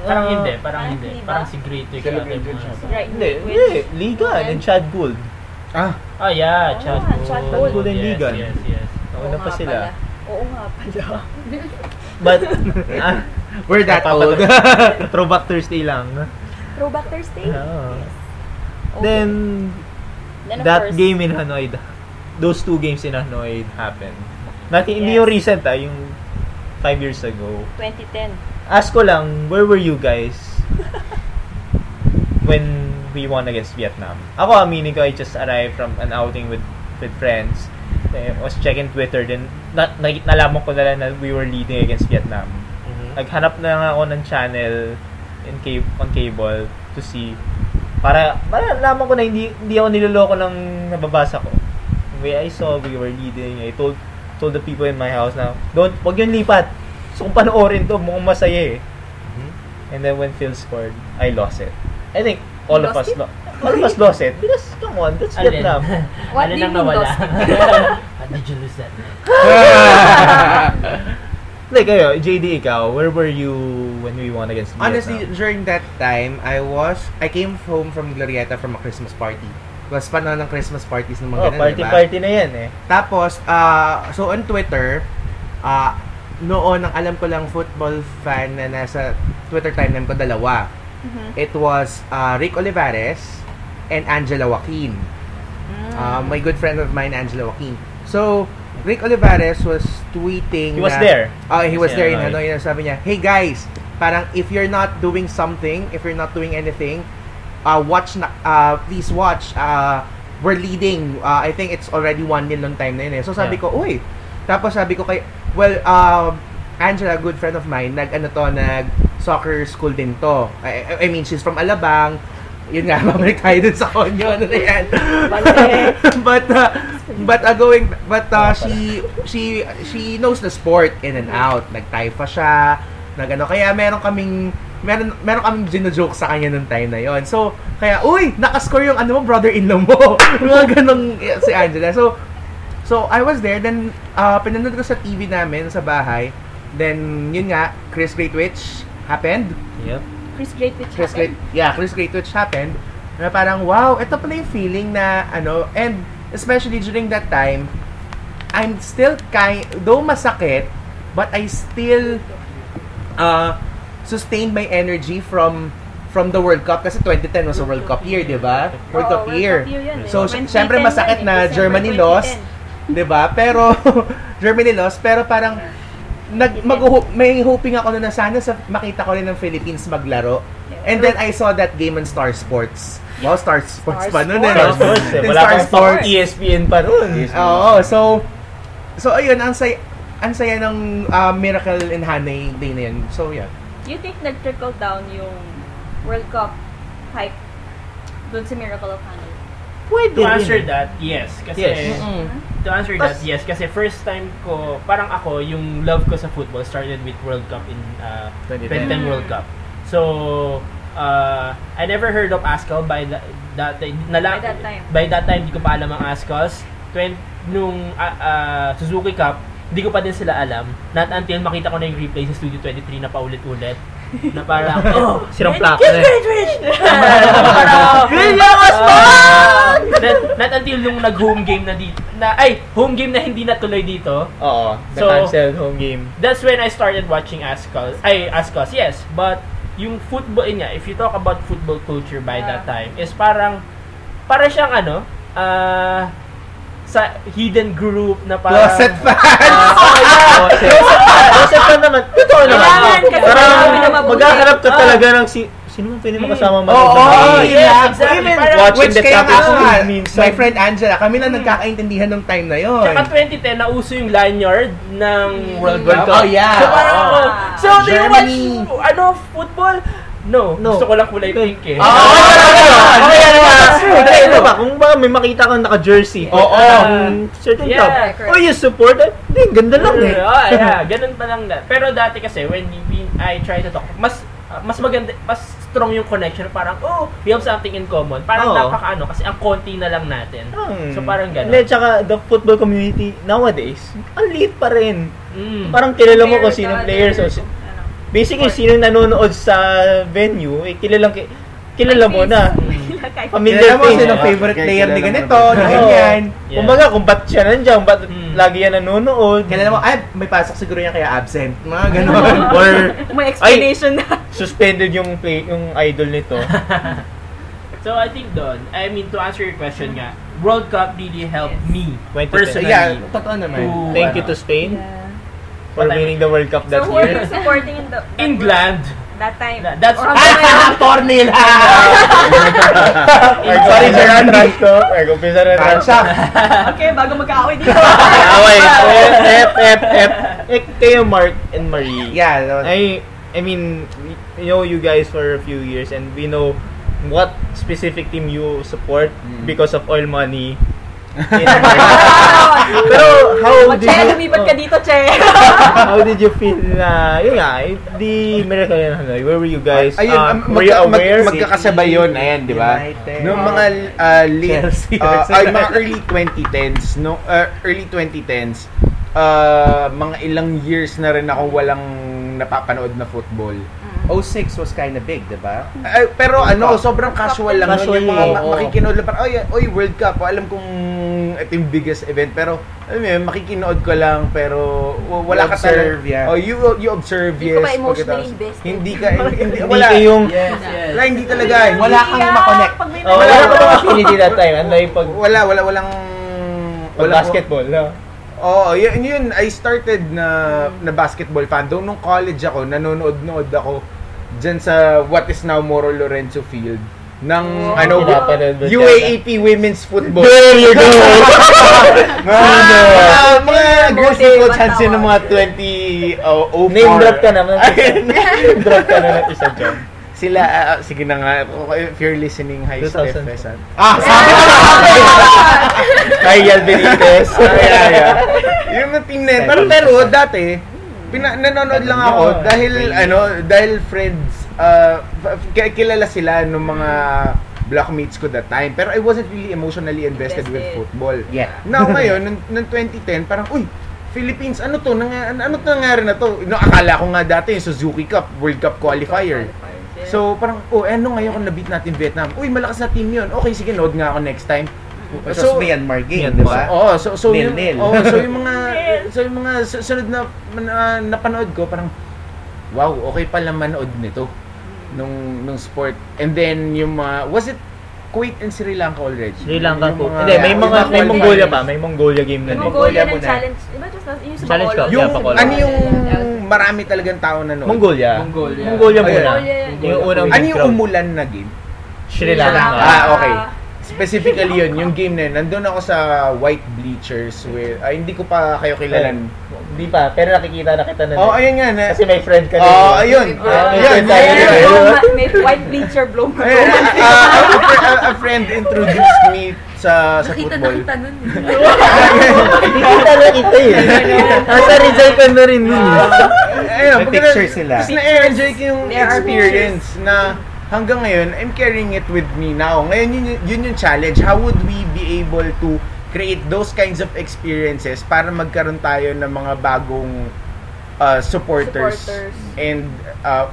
Parang hindi, parang parang hindi. hindi ba? Parang si Great Vic Sila ata Great yung Vic mga- siya. Right, Hindi, which- Liga and Chad Gould. Ah, Ah, yeah, Chad Ah, Gould. Chad Gould and Yes, Ligan. yes, yes. Nauna pa nga sila. pala. Oo nga pala. But, we're that old. Throwback Thursday lang. Throwback Thursday? Ah. Yes. Okay. Then, Then, of that course, game in Hanoi, those 2 games in Hanoi happened. Hindi Yes. yung recent yung 5 years ago. 2010. Ask ko lang, where were you guys when we won against Vietnam? Ako, aminin ko, I just arrived from an outing with friends. I was checking Twitter, then nalaman ko na lang na we were leading against Vietnam. Naghanap na nga ako ng channel on cable. to see. Para nalaman ko na hindi ako niloloko ng nababasa ko. The way I saw, we were leading. I told the people in my house na, wag yung lipat. So kung panoorin to, mukhang masaya And then when Phil scored, I lost it. I think all of us lost it. Because, come on, that's Vietnam. What do you mean lost? How did you lose that night? Like, JD, ikaw, where were you when we won against Vietnam? Honestly, during that time, I came home from Glorieta from a Christmas party. It was panahon ng Christmas parties ng mga ganun, diba? Party na yan Tapos, so on Twitter, noon, ang alam ko lang football fan na nasa Twitter timeline ko, dalawa. It was Rick Olivares and Angela Joaquin. My good friend of mine, Angela Joaquin. So, Rick Olivares was tweeting. He was there. He was there in Hanoi. Sabi niya, hey guys, parang if you're not doing something, if you're not doing anything, please watch. We're leading. I think it's already 1-0 noong time na yun So sabi ko, uy. Tapos sabi ko Angela, good friend of mine, nag soccer school din to. I mean, she's from Alabang. Yun nga, babalik tayo dun sa konyo. Ano na yan? She knows the sport in and out. Nag-taifa siya. Kaya meron kaming gino-joke sa kanya nung time na yon. So, kaya, uy, nakascore yung brother-in-law mo. Mga ganong si Angela. So I was there. Then, pinanood ko sa TV namin, sa bahay. Then, yun nga, Chris Greatwich happened. Yep. Chris Greatwich happened. Na parang, wow, ito pala yung feeling na, and especially during that time, I'm still though masakit, but I still sustained my energy from the World Cup. Kasi 2010 was a World Cup year, di ba? World Cup year. So, syempre masakit na Germany lost, di ba? Pero, Germany lost, pero parang, may hoping ako na sana makita ko rin ng Philippines maglaro. And then I saw that game on Star Sports. Wow, Star Sports pa nun Star Sports Wala pang ESPN pa nun. Oo, so ayun, ang saya ng Miracle in Hanoi day na yun. So yeah. You think nag-trickle down yung World Cup hype dun sa Miracle of Hanoi? To answer that, yes. Kasi, to answer that, yes. Kasi first time ko, parang ako, yung love ko sa football started with World Cup in 2010 World Cup. So, I never heard of ASCAL by that time. By that time, hindi ko pa alam ang ASCALs. Nung Suzuki Cup, hindi ko pa din sila alam. Not until makita ko na yung replay sa Studio 23 na paulit-ulit. Na parang, sirang plaka na. Not until nung nag-home game na dito. Home game na hindi natuloy dito. Oo, na-cancelled home game. That's when I started watching ASCALs. ASCALs, yes. But, yung football niya, if you talk about football culture by that time, is parang siyang sa hidden group na parang Closet fans! Closet fan naman. Totoo naman. Parang maghahanap ka talaga ng sino man pwede makasama yes, exactly. Watching the Champions League my friend Angela, kami lang nagkakaintindihan nung time na yun. Tsaka 2010, nauso yung lanyard ng World Cup. Oh, yeah. So parang so do you watch football? No. Gusto ko lang kulay pink eh. Kung ba may makita kang naka-jersey. Certain club. You support it? Hindi, ganda lang eh. Ganun pa lang. Pero dati kasi, when I try to talk, mas maganda, mas strong yung connection. Parang, we have something in common. Parang napaka kasi ang konti na lang natin. So parang gano'n. Hindi, tsaka the football community nowadays, ang liit pa rin. Parang kilala mo kung sinong players. Basically, sino nanonood sa venue, kilala mo na. Kilala mo sino favorite player ni ganito, ni ganyan. Kumbaga, kung ba't siya nandiyan, ba't lagi yan nanonood. Kilala mo, may pasok siguro yan kaya absent. Mga gano'n. Or, may explanation na. Suspended yung idol nito. So, I think to answer your question nga, World Cup really helped me personally. Yeah, totoo naman. Thank you to Spain. For winning the World Cup that year. So, who are you supporting in the England. That time? That's Tornil! Sorry, Gerard Rasco. Kumpisa na Rasco. Okay, bago magkaaway dito. Away. Kayo, Mark and Marie. Yeah. I mean, we know you guys for a few years and we know what specific team you support because of oil money. Pero how did Che, you lumipat ka dito, Che. how did you feel na yun nga, the Miracle in Hanoi, where were you guys? Ayun, were you aware? magkakasabay yun, ayan, di ba? United. Noong mga late, Chelsea. mga early 2010s, no, early 2010s, mga ilang years na rin ako walang napapanood na football. 06 was kind of big, diba? Pero sobrang casual lang Casual nun. Yung mga lang, oo. makikinood lang parang, oy, World Cup. Alam kong ito yung biggest event. Pero, alam mo yun, makikinood ko lang. Pero, wala ka observe, yeah. Oh, you observe, Hindi yes. ka ba emotionally Pagkatapos, invested? Hindi ka, hindi, Hindi wala. kayong Wala, hindi talaga. Wala kang makonect. wala ka bang affinity that time? Ano yung Walang basketball, no? Oo, yun. I started na basketball fan. Doon nung college ako, nanonood ako dyan sa what is now Moro Lorenzo Field ng Pinapanood ba UAAP Women's Football. There you go! Mga girls ni Coach Hansen ng mga 2004. Name drop ka naman. Name drop ka na ng isa dyan. Sila, sige na nga, if you're listening, hi 2000. Steph Esan. Hi, Yal Benitez. Yung mga team na yun. Pero dati, nanonood lang ako dahil friends, kilala sila ng mga blockmates ko that time. Pero I wasn't really emotionally invested with football. Yeah. Now ngayon, nung 2010, parang, uy, Philippines, ano to nangyari na to? No, akala ko nga dati yung Suzuki Cup, World Cup qualifier. So, parang, ano ngayon kung na-beat natin Vietnam? Uy, malakas na team yun. Okay, sige, nood nga ako next time. Which was Myanmar game, diba? So Nil-nil. yung mga sunod na napanood ko, parang, wow, okay pala manood nito nung sport. And then yung was it Kuwait and Sri Lanka already? Sri Lanka Yung po. Hindi, may Mongolia pa. May Mongolia game na din. Mongolia ng muna. challenge. Diba just yung sa Challenge Bacolod? Cup. Yung, Bacolod. ano yung marami talagang tao nanood? Mongolia Mongolia. muna. Mongolia. Yung unang Ano big yung crowd. umulan na game? Sri Lanka. Okay. Specifically yun, yung game na yun, nandun ako sa white bleachers with, hindi ko pa kayo kilalan. Hindi pa, pero nakikita na kita na. Ayun nga na. Kasi may friend ka Ayun. Ayun. May white bleacher bloomer. A friend introduced me sa football. Nakikita na kita eh. Nasa Rizal ka na rin nun. Ayun, May picture sila. Tapos na-enjoy ko yung experience na hanggang ngayon, I'm carrying it with me now. Ngayon, yun yung challenge. How would we be able to create those kinds of experiences para magkaroon tayo ng mga bagong supporters and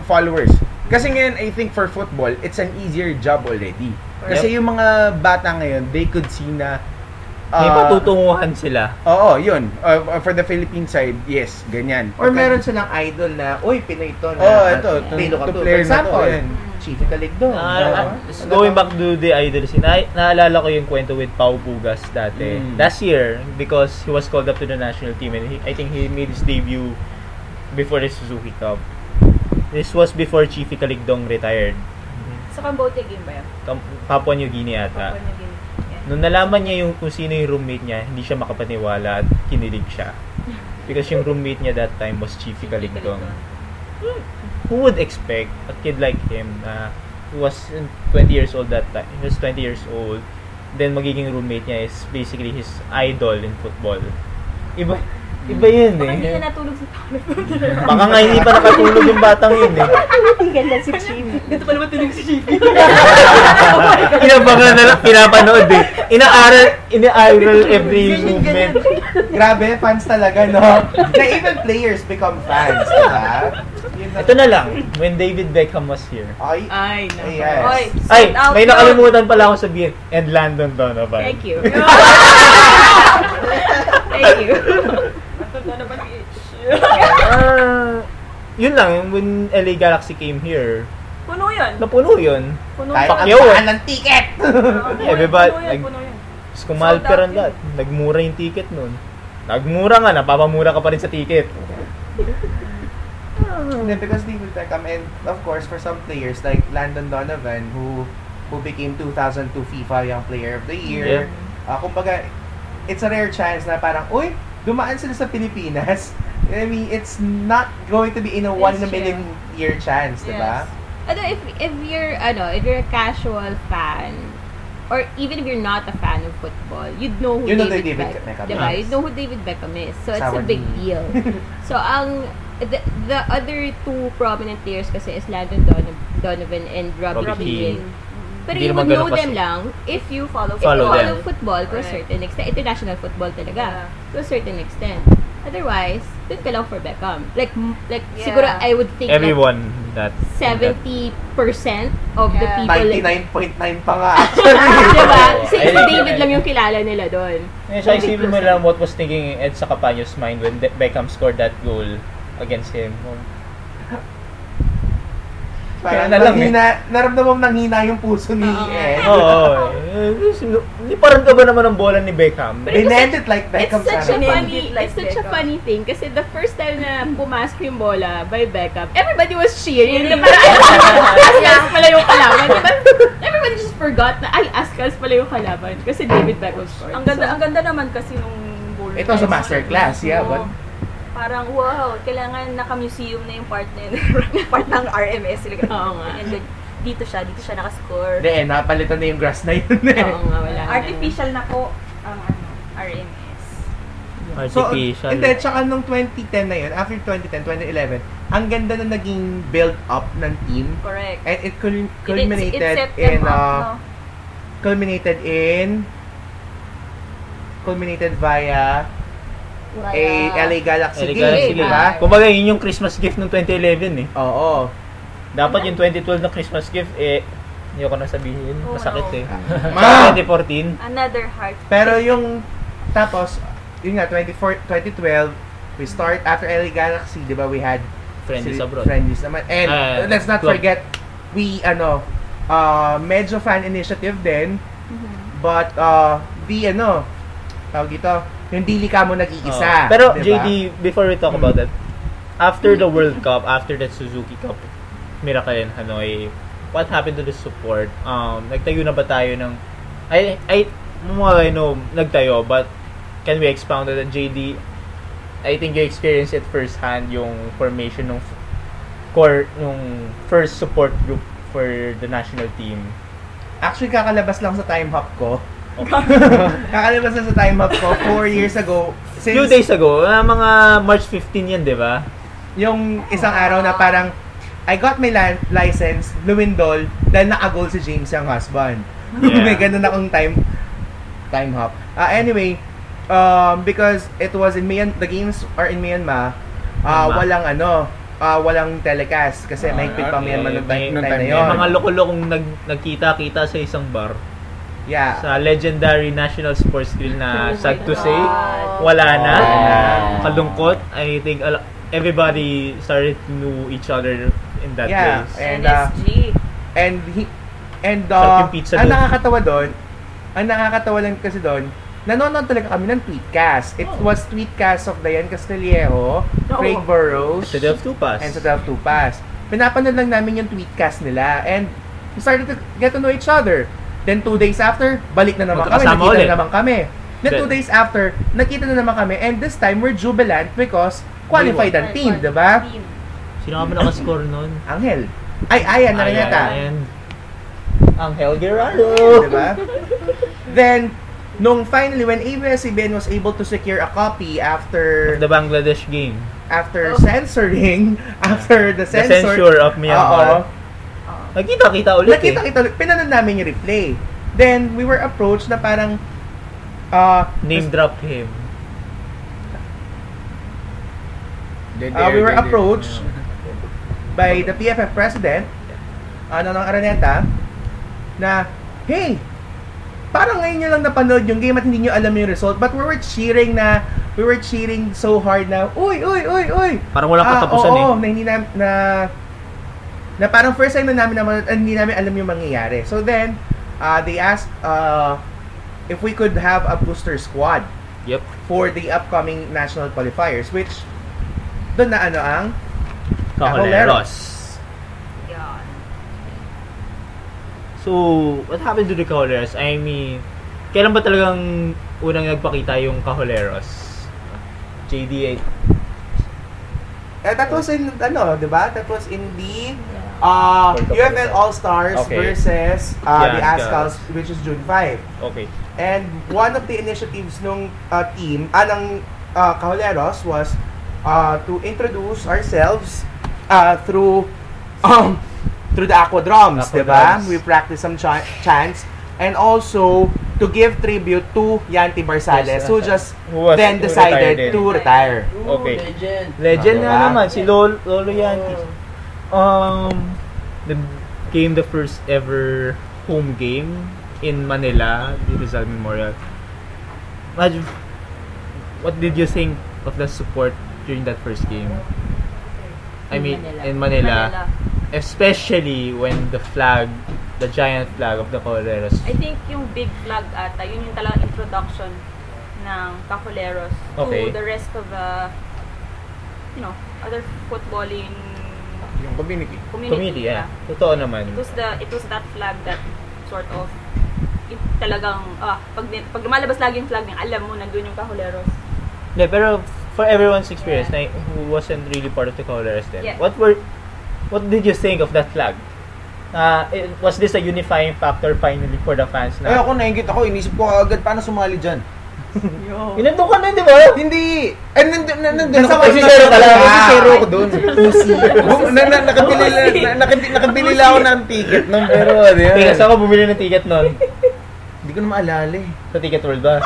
followers? Kasi ngayon, I think for football, it's an easier job already. Kasi yung mga bata ngayon, they could see na May patutunguhan sila. Oo, yun. For the Philippine side, yes, ganyan. Or meron silang idol na, uy, Pinoy to na. Ito. Pino ka to. For player na to. example, Yan. Chiefy Caligdong. Going back to the idols, naalala ko yung kwento with Pau Pugas dati. Last year, because he was called up to the national team and I think he made his debut before the Suzuki Cup. This was before Chiefy Caligdong retired. Sa Cambodia game ba yan? Papua New Guinea ata. Papua New Guinea. Nung nalaman niya kung sino yung roommate niya, hindi siya makapaniwala at kinilig siya. Because yung roommate niya that time was Chiefy Caligdong. Who would expect a kid like him who was 20 years old that time? He was 20 years old. Then magiging roommate niya is basically his idol in football. Iba yun Baka hindi eh. na natulog si Paolo. Baka nga hindi pa nakatulog yung batang yun eh. Ganda si Chief. Ganito pa naman tulog si Chief. Inabangan na lang, pinapanood eh. Ina-iral every movement. Grabe, fans talaga, no? Na even players become fans, diba? Ito na lang, when David Beckham was here. Ay, no. yes. Oy, Ay, sold out may yun. nakalimutan pala akong sabihin. And Landon Donovan. Thank you. Thank you. Yun lang, when LA Galaxy came here, Puno yun. napuno yun. Puno Kahit yun. ang Pacquiao, saan ng ticket! everybody, Puno yun. Mas kumahal Sold ka out rin lahat. Nagmura yung ticket nun. Nagmura nga, napapamura ka pa rin sa ticket. Then because David Beckham and of course for some players like Landon Donovan who became 2002 FIFA Young Player of the Year. Kumbaga, it's a rare chance na parang, uy, dumaan sila sa Pilipinas. I mean, it's not going to be in a 1 in a million year chance, diba? if you're a casual fan, or even if you're not a fan of football, you'd know who David Beckham is. Diba? You'd know who David Beckham is. So, it's a big deal. So, the other two prominent players kasi is Landon Donovan and Robbie Keane. Pero you would know them lang if you follow football to a certain extent. International football talaga. To a certain extent. Otherwise, dun ka lang for Beckham. Like siguro I would think everyone that 70% of the people 99.9 pa nga. Diba? Si David lang yung kilala nila doon. So, isipin mo lang what was thinking Ed sa Capaño's mind when Beckham scored that goal against him. Parang naramdaman nang hina yung puso ni Ed. Oo. Hindi parang ba naman ang bola ni Beckham? They named it like Beckham. It's such a funny thing kasi the first time na pumasok yung bola by Beckham, everybody was cheering. Ascals pala yung kalaban. Everybody just forgot na Ascals pala yung kalaban kasi David Beckham scored. Ang ganda naman kasi nung goal. It was a masterclass, but parang, wow, kailangan naka-museum na yung part na yun. Part ng RMS. Oo nga. And then, dito siya nakascore. Hindi, napalitan na yung grass na yun Oo nga, wala. Artificial na po ang RMS. Artificial. So, and then, tsaka nung 2010 na yun, after 2010, 2011, ang ganda na naging build-up ng team. Correct. And it culminated culminated via LA Galaxy game, di ba? Kumbaga, yun yung Christmas gift ng 2011 eh. Oo. Dapat yung 2012 na Christmas gift, hindi ko na sabihin. Masakit eh. 2014. Another heart. Pero yung, tapos, yun nga, 2012, we start, after LA Galaxy, di ba, we had Friendlies abroad. Friendlies naman. And, let's not forget, we, medyo fan initiative din, but, tawag dito, yung dili ka mo nag-iisa. Pero diba? JD, before we talk about that, after the World Cup, after that Suzuki Cup, Miracle in Hanoi, what happened to the support? Nagtayo na ba tayo ng I know nagtayo, but can we expound on that, JD? I think you experienced it firsthand, yung formation ng core, yung first support group for the national team. Actually, kakalabas lang sa time hop ko. Kakalabas na sa time hop ko 4 years ago. Few days ago, mga March 15 yan, di ba? Yung isang araw na parang I got my license, Luwindol, dahil naka-goal si James yung husband. Yeah. May ganun akong time hop. Anyway, because it was in the games are in Myanmar, walang telecast kasi mahigpit pa Myanmar nung time na yun. May mga loko-lokong nagkita-kita sa isang bar. Yeah. Sa legendary National Sports Grill na sad to say, wala na. Kalungkot. I think everybody started to know each other in that place. And ang nakakatawa lang kasi doon, nanonood talaga kami ng tweetcast. It was tweetcast of Diane Castillejo, Craig Burrows, sa Delf Tupas. And sa Delf Tupas. Pinapanood lang namin yung tweetcast nila and we started to get to know each other. Then 2 days after, balik na naman kami, nakita na naman kami. Then 2 days after, nakita na naman kami, and this time, we're jubilant because qualified ang team, diba? Sino ka ba nakascore nun? Angel. Ayan na rin yata. Angel Guerrero. Diba? Then, finally, when ABS-CBN was able to secure a copy after the Bangladesh game, after censoring, after the censure of Myanmar, Nakita-kita ulit. Pinanood namin yung replay. Then, we were approached na parang name drop him. We were approached by the PFF president, ng Araneta, na, hey, parang ngayon nyo lang napanood yung game at hindi nyo alam yung result, but we were cheering so hard na, uy! Parang walang katapusan na hindi na parang first time na namin hindi namin alam yung mangyayari. So then, they asked if we could have a booster squad for the upcoming national qualifiers, which doon na ang Cajoleros. So, what happened to the Cajoleros? I mean, kailan ba talagang unang nagpakita yung Cajoleros? JD8. That was in, diba? That was in the UFL All-Stars Okay. versus the Yeah, Ascals, which is June 5. Okay. And one of the initiatives nung team, ng Cajoleros was to introduce ourselves through the aquadrums, diba? Aquadrums. We practice some chants, and also to give tribute to Yanti Barsales, Yes, who just who was- then who decided retired to retire. Okay. Legend. Legend Diba? na naman, si Lolo Yanti. Came the first ever home game in Manila, the Rizal Memorial. Imagine, what did you think of the support during that first game? I In mean, Manila. in Manila, especially when the giant flag of the Cajoleros. I think yung big flag ata, yun yung talagang introduction ng Cajoleros Okay. to the rest of the, other footballing Yung community. Community, yeah. Totoo naman. It was that flag that sort of talagang pag lumalabas lagi yung flag niya, alam mo nandun yung Cajoleros. Yeah, pero for everyone's experience, who wasn't really part of the Cajoleros then, Yeah. what did you think of that flag? Was this a unifying factor finally for the fans Ay, na? ako nainggit ako. Inisip ko agad paano sumali dyan. Inandun ka na, di ba? Hindi! Ay, nandun Nasa ako. kasi zero talaga. Kasi zero ako doon. Nakabili lang ako ng ticket nun, pero ano yan. Ticket, saan ka bumili ng ticket nun? Hindi ko na maalala eh. Sa Ticket World ba?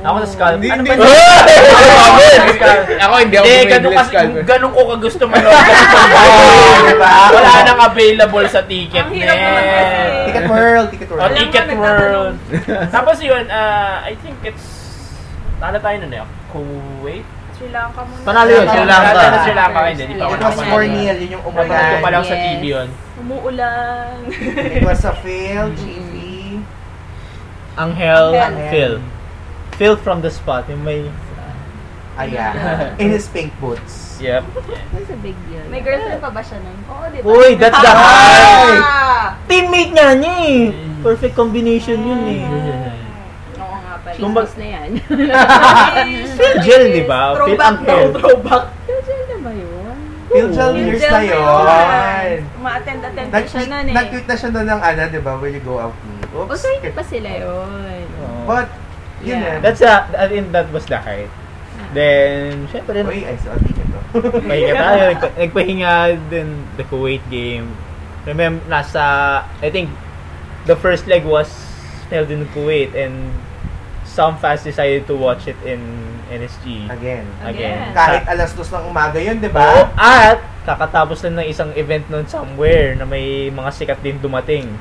Ako sa Scalp. Hindi, Ano hindi. ba? Ako hindi ako Hindi, bumili ng Scalper. ganun ko kagusto manood. Diba? Wala nang available sa ticket Ang hirap naman kasi. Ticket World. Oh, Ticket World. Tapos yun, I think it's... Tala tayo nun eh. Kuwait? Sri Lanka muna. Panalo yun, Sri Lanka. Tala Sri Lanka, hindi. Di pa ako It was napanalo. 4-0, yun yung Napanood ko umulan. pa lang sa Yes. TV yun. Umuulan. It was a fail, GV. Angel, Angel. Phil from the spot. Yung may... Ayan. In his pink boots. Yep. That's a big deal. May girlfriend pa ba siya nun? Oo, di ba? Uy, that's the high! Ah! Teammate nga niya eh! Perfect combination yun eh. Oo nga pala. Kumbaga- Chismis na yan. Phil Gel, di ba? Phil Throwback Angel. daw, throwback. Kasi na ba yun? Pilgel years na yun. Ma-attend pa siya nun eh. Nag-tweet na siya nun ng na, Will you go out me? Oops. Masaya pa sila yun. But, yun Yeah. eh. I think that was the height. Then, syempre, Uy, I saw a ticket to. pahinga tayo. Nagpahinga din the Kuwait game. Remember, I think, the first leg was held in Kuwait and some fans decided to watch it in NSG. Again. Again. Kahit alas 2 ng umaga yun, di Oo, ba? at kakatapos lang ng isang event nun somewhere na may mga sikat din dumating.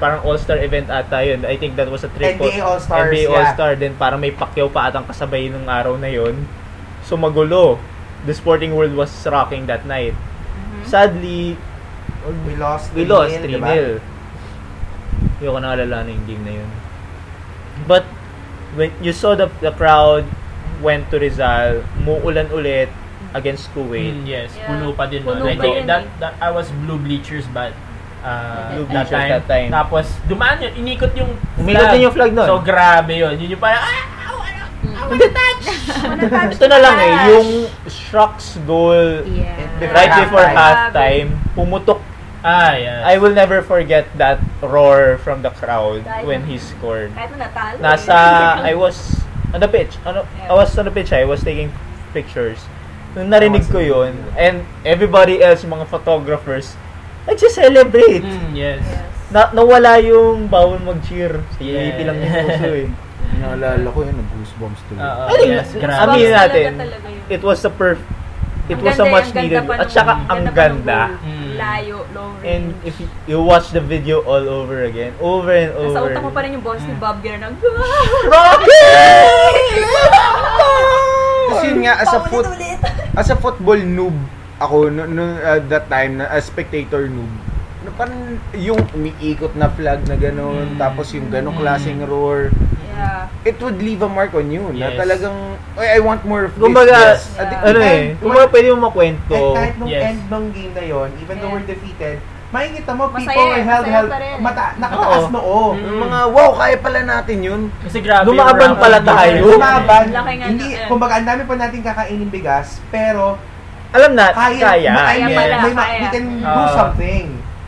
Parang All-Star event ata yun. I think that was a triple. NBA All-Stars, NBA yeah. All-Star. Then parang may Pacquiao pa atang kasabay nung araw na yun. So magulo. The sporting world was rocking that night. Sadly, We lost we lost 3-0, 3-0. di ba? Hindi ko naalala yung game na yun. But, when you saw the crowd went to Rizal, muulan ulit against Kuwait. Yes, Yeah. puno pa din. Puno I pa think yun that I was blue bleachers but Blue bleachers that time. Tapos dumaan yun, inikot yung Umikot din yung flag nun. So grabe yun. Yun yung parang Ito na lang eh, yung Shrux goal Yeah. right before Halftime. halftime, pumutok. yes. I will never forget that roar from the crowd when he scored. Kahit na natalo. I was on the pitch. I was on the pitch. I was taking pictures. Nung narinig ko yun, and everybody else, mga photographers, nagsi-celebrate. Yes. Nawala yung bawal mag-cheer. Yes. Iipi lang yung puso eh. Naalala ko yun, nag-goosebumps tuloy. Yes, grabe. Sabihin natin, Talaga yun. it was a Ang much ganda, ang needed. ganda pa At nung- saka ang pa nung ganda. goal. Layo, long range. And if you watch the video all over again, over and over. Nasa utak mo pa rin yung boss ni Bob Guerra nag Kasi yun nga, as a football noob, ako, that time, as spectator noob, parang yung umiikot na flag na gano'n, tapos yung gano'ng klaseng roar, Yeah. it would leave a mark on you, na Yes. talagang, I want more of this. Kumbaga, Yes. ano eh, kumbaga pwede mo makwento. And kahit nung Yes. end ng game na yon, even though Yeah. we're defeated, makikita mo, Masaya, people were held, masaya pa rin. nakataas Oo. noo. Yung mga, wow, kaya pala natin yun. Kasi grabe. Lumaban yung pala round tayo. of- Lumaban. Laki nga Hindi, na- kumbaga, ang dami pa natin kakainin bigas, pero alam na, Kaya. kaya. We can do something.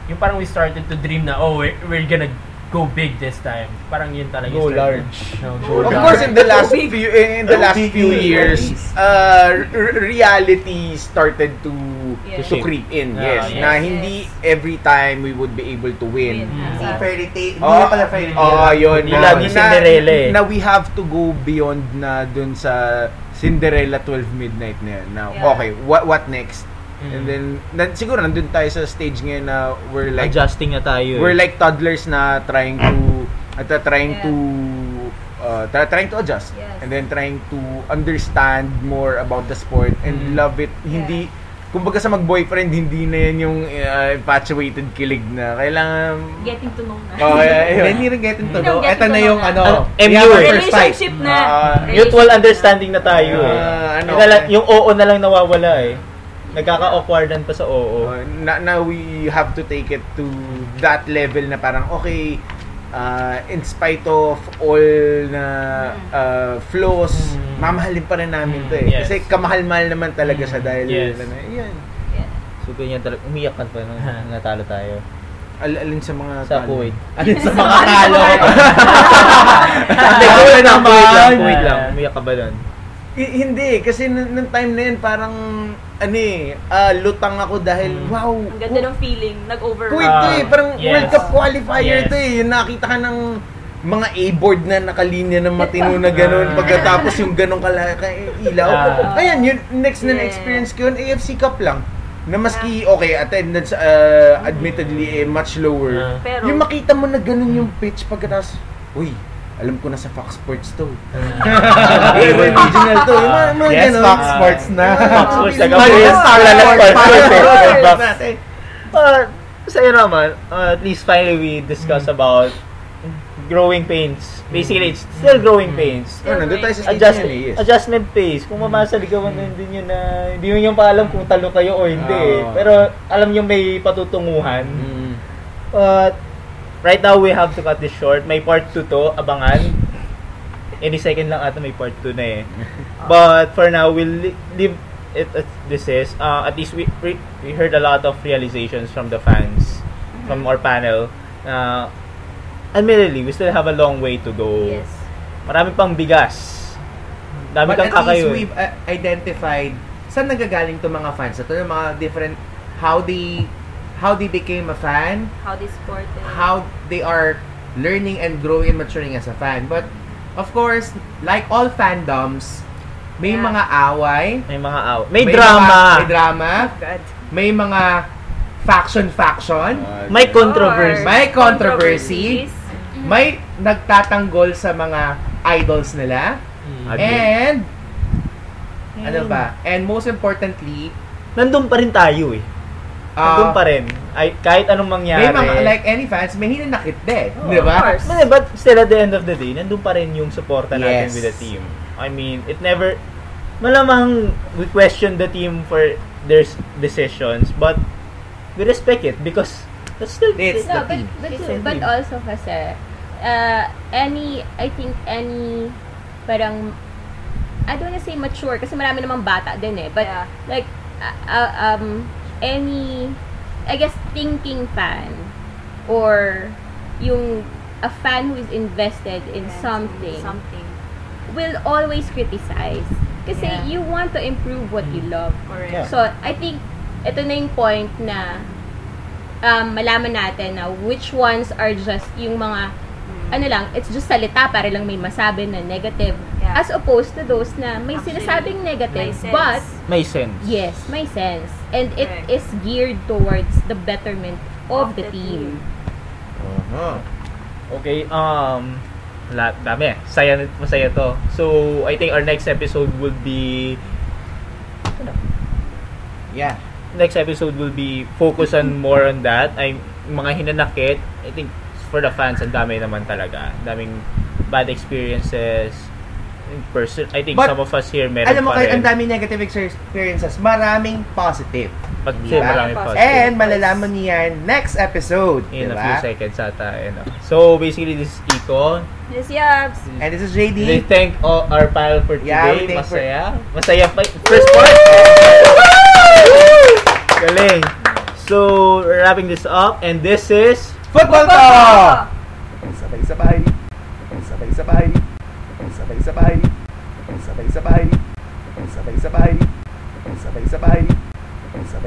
Yung parang we started to dream na, oh, we're gonna go big this time. Parang yun talaga. Go started. large. No, Of course, in the last few years, reality started to creep in. Yes, na hindi every time we would be able to win. Hindi fairy tale. Hindi pala fairy tale. Yun. Hindi lagi Cinderella eh. Na we have to go beyond na dun sa Cinderella 12 Midnight na yun. Now, okay, what next? And then, siguro nandun tayo sa stage ngayon na we're like Adjusting na tayo. we're like toddlers na trying to adjust and then trying to understand more about the sport and love it. Hindi kumbaga sa mag-boyfriend, hindi na yan yung infatuated kilig na kailangan Getting to know na. Hindi rin getting to know. Getting Ito to na know yung na. MU first fight. Relationship na. Mutual understanding na tayo eh. ano, Yung oo na lang nawawala eh. Nagkaka-awkwardan pa sa oo. Now we have to take it to that level na parang okay, in spite of all na flaws, mamahalin pa rin namin to eh. Yes. Kasi kamahal-mahal naman talaga siya dahil Yes. yan. So ganyan talaga. Umiyak ka pa nung natalo tayo. Alin sa mga Sa Kuwait. Alin sa mga talo. Kuwait lang. Umiyak ka ba doon? Hindi, kasi nung time na yun parang lutang ako dahil wow. Ang ganda ng feeling. Nag-over. Kuwait to eh, parang Yes. World Cup qualifier Yes. to eh. Yung nakita ka ng mga A-board na nakalinya ng matino na gano'n. Pagkatapos yung gano'ng ilaw. Ayan, yun, next na na-experience ko yun, AFC Cup lang. Na maski, okay, attendance admittedly much lower. Pero, Yung makita mo na gano'n yung pitch pagkatapos, uy, alam ko na sa Fox Sports to. Regional to. Mga Yes, ganun. Fox Sports na. Fox Sports na. Sa'yo naman, at least finally we discuss about growing pains. Basically, it's still growing pains. Nandun tayo sa stage yan eh, yes. Adjustment phase. Kung mamasaligawan na din yun na hindi mo yung pa alam kung talo kayo o hindi eh. Pero alam nyo may patutunguhan. But right now we have to cut this short. May part 2 to, abangan. Any second lang ata may part 2 na eh. But for now, we'll leave it as this is. At least we heard a lot of realizations from the fans, from our panel. Admittedly, we still have a long way to go. yes. Marami pang bigas. Dami But kang at least kakayo. we've identified saan nagagaling itong mga fans. Ito yung mga different, how they became a fan, How they sport it. how they are learning and growing and maturing as a fan. But, of course, like all fandoms, may Yeah. mga away, May mga may drama. may drama, God. may mga faction, May controversy. may controversy, Controversies. may nagtatanggol sa mga idols nila, and ano ba? And most importantly, Nandun pa rin tayo eh. Nandun pa rin. Ay, kahit anong mangyari. may mga, like any fans, may hinanakit din. Di Of ba? course. But still at the end of the day, nandun pa rin yung suporta natin Yes. with the team. I mean, it never, malamang we question the team for their decisions, but we respect it because that's still It's No, the team. but also kasi, I think any, parang, I don't wanna say mature, kasi marami namang bata din eh, but, Yeah. like, any, I guess, thinking fan, or yung, a fan who is invested in something, will always criticize. Kasi Yeah. you want to improve what you love. Correct. Yeah. So, I think, ito na yung point na malaman natin na which ones are just yung mga, ano lang, it's just salita para lang may masabi na negative. Yeah. As opposed to those na may Actually, sinasabing may negative, sense. but, may sense. yes, may sense. And it Correct. is geared towards the betterment of the team. Okay, dami. Masaya to. So, I think our next episode will be next episode will be focus on more on that. Ay mga hinanakit, I think for the fans ang dami naman talaga. Daming bad experiences in person. I think But, some of us here meron Alam mo pa kayo, ang rin. daming negative experiences, maraming positive. But Diba? maraming positive. And malalaman niyan next episode. In a Diba? few seconds ata. So, basically, this is Iko. Yes, Yabs. And this is We JD. thank all our panel for Yeah, today. we thank Masaya. Masaya pa. First part. Galing. So, we're wrapping this up, and this is Football Talk! Sabay-sabay. Sabay-sabay. Sabay-sabay. Sabay-sabay. Sabay-sabay. Sabay-sabay. Sabay-sabay.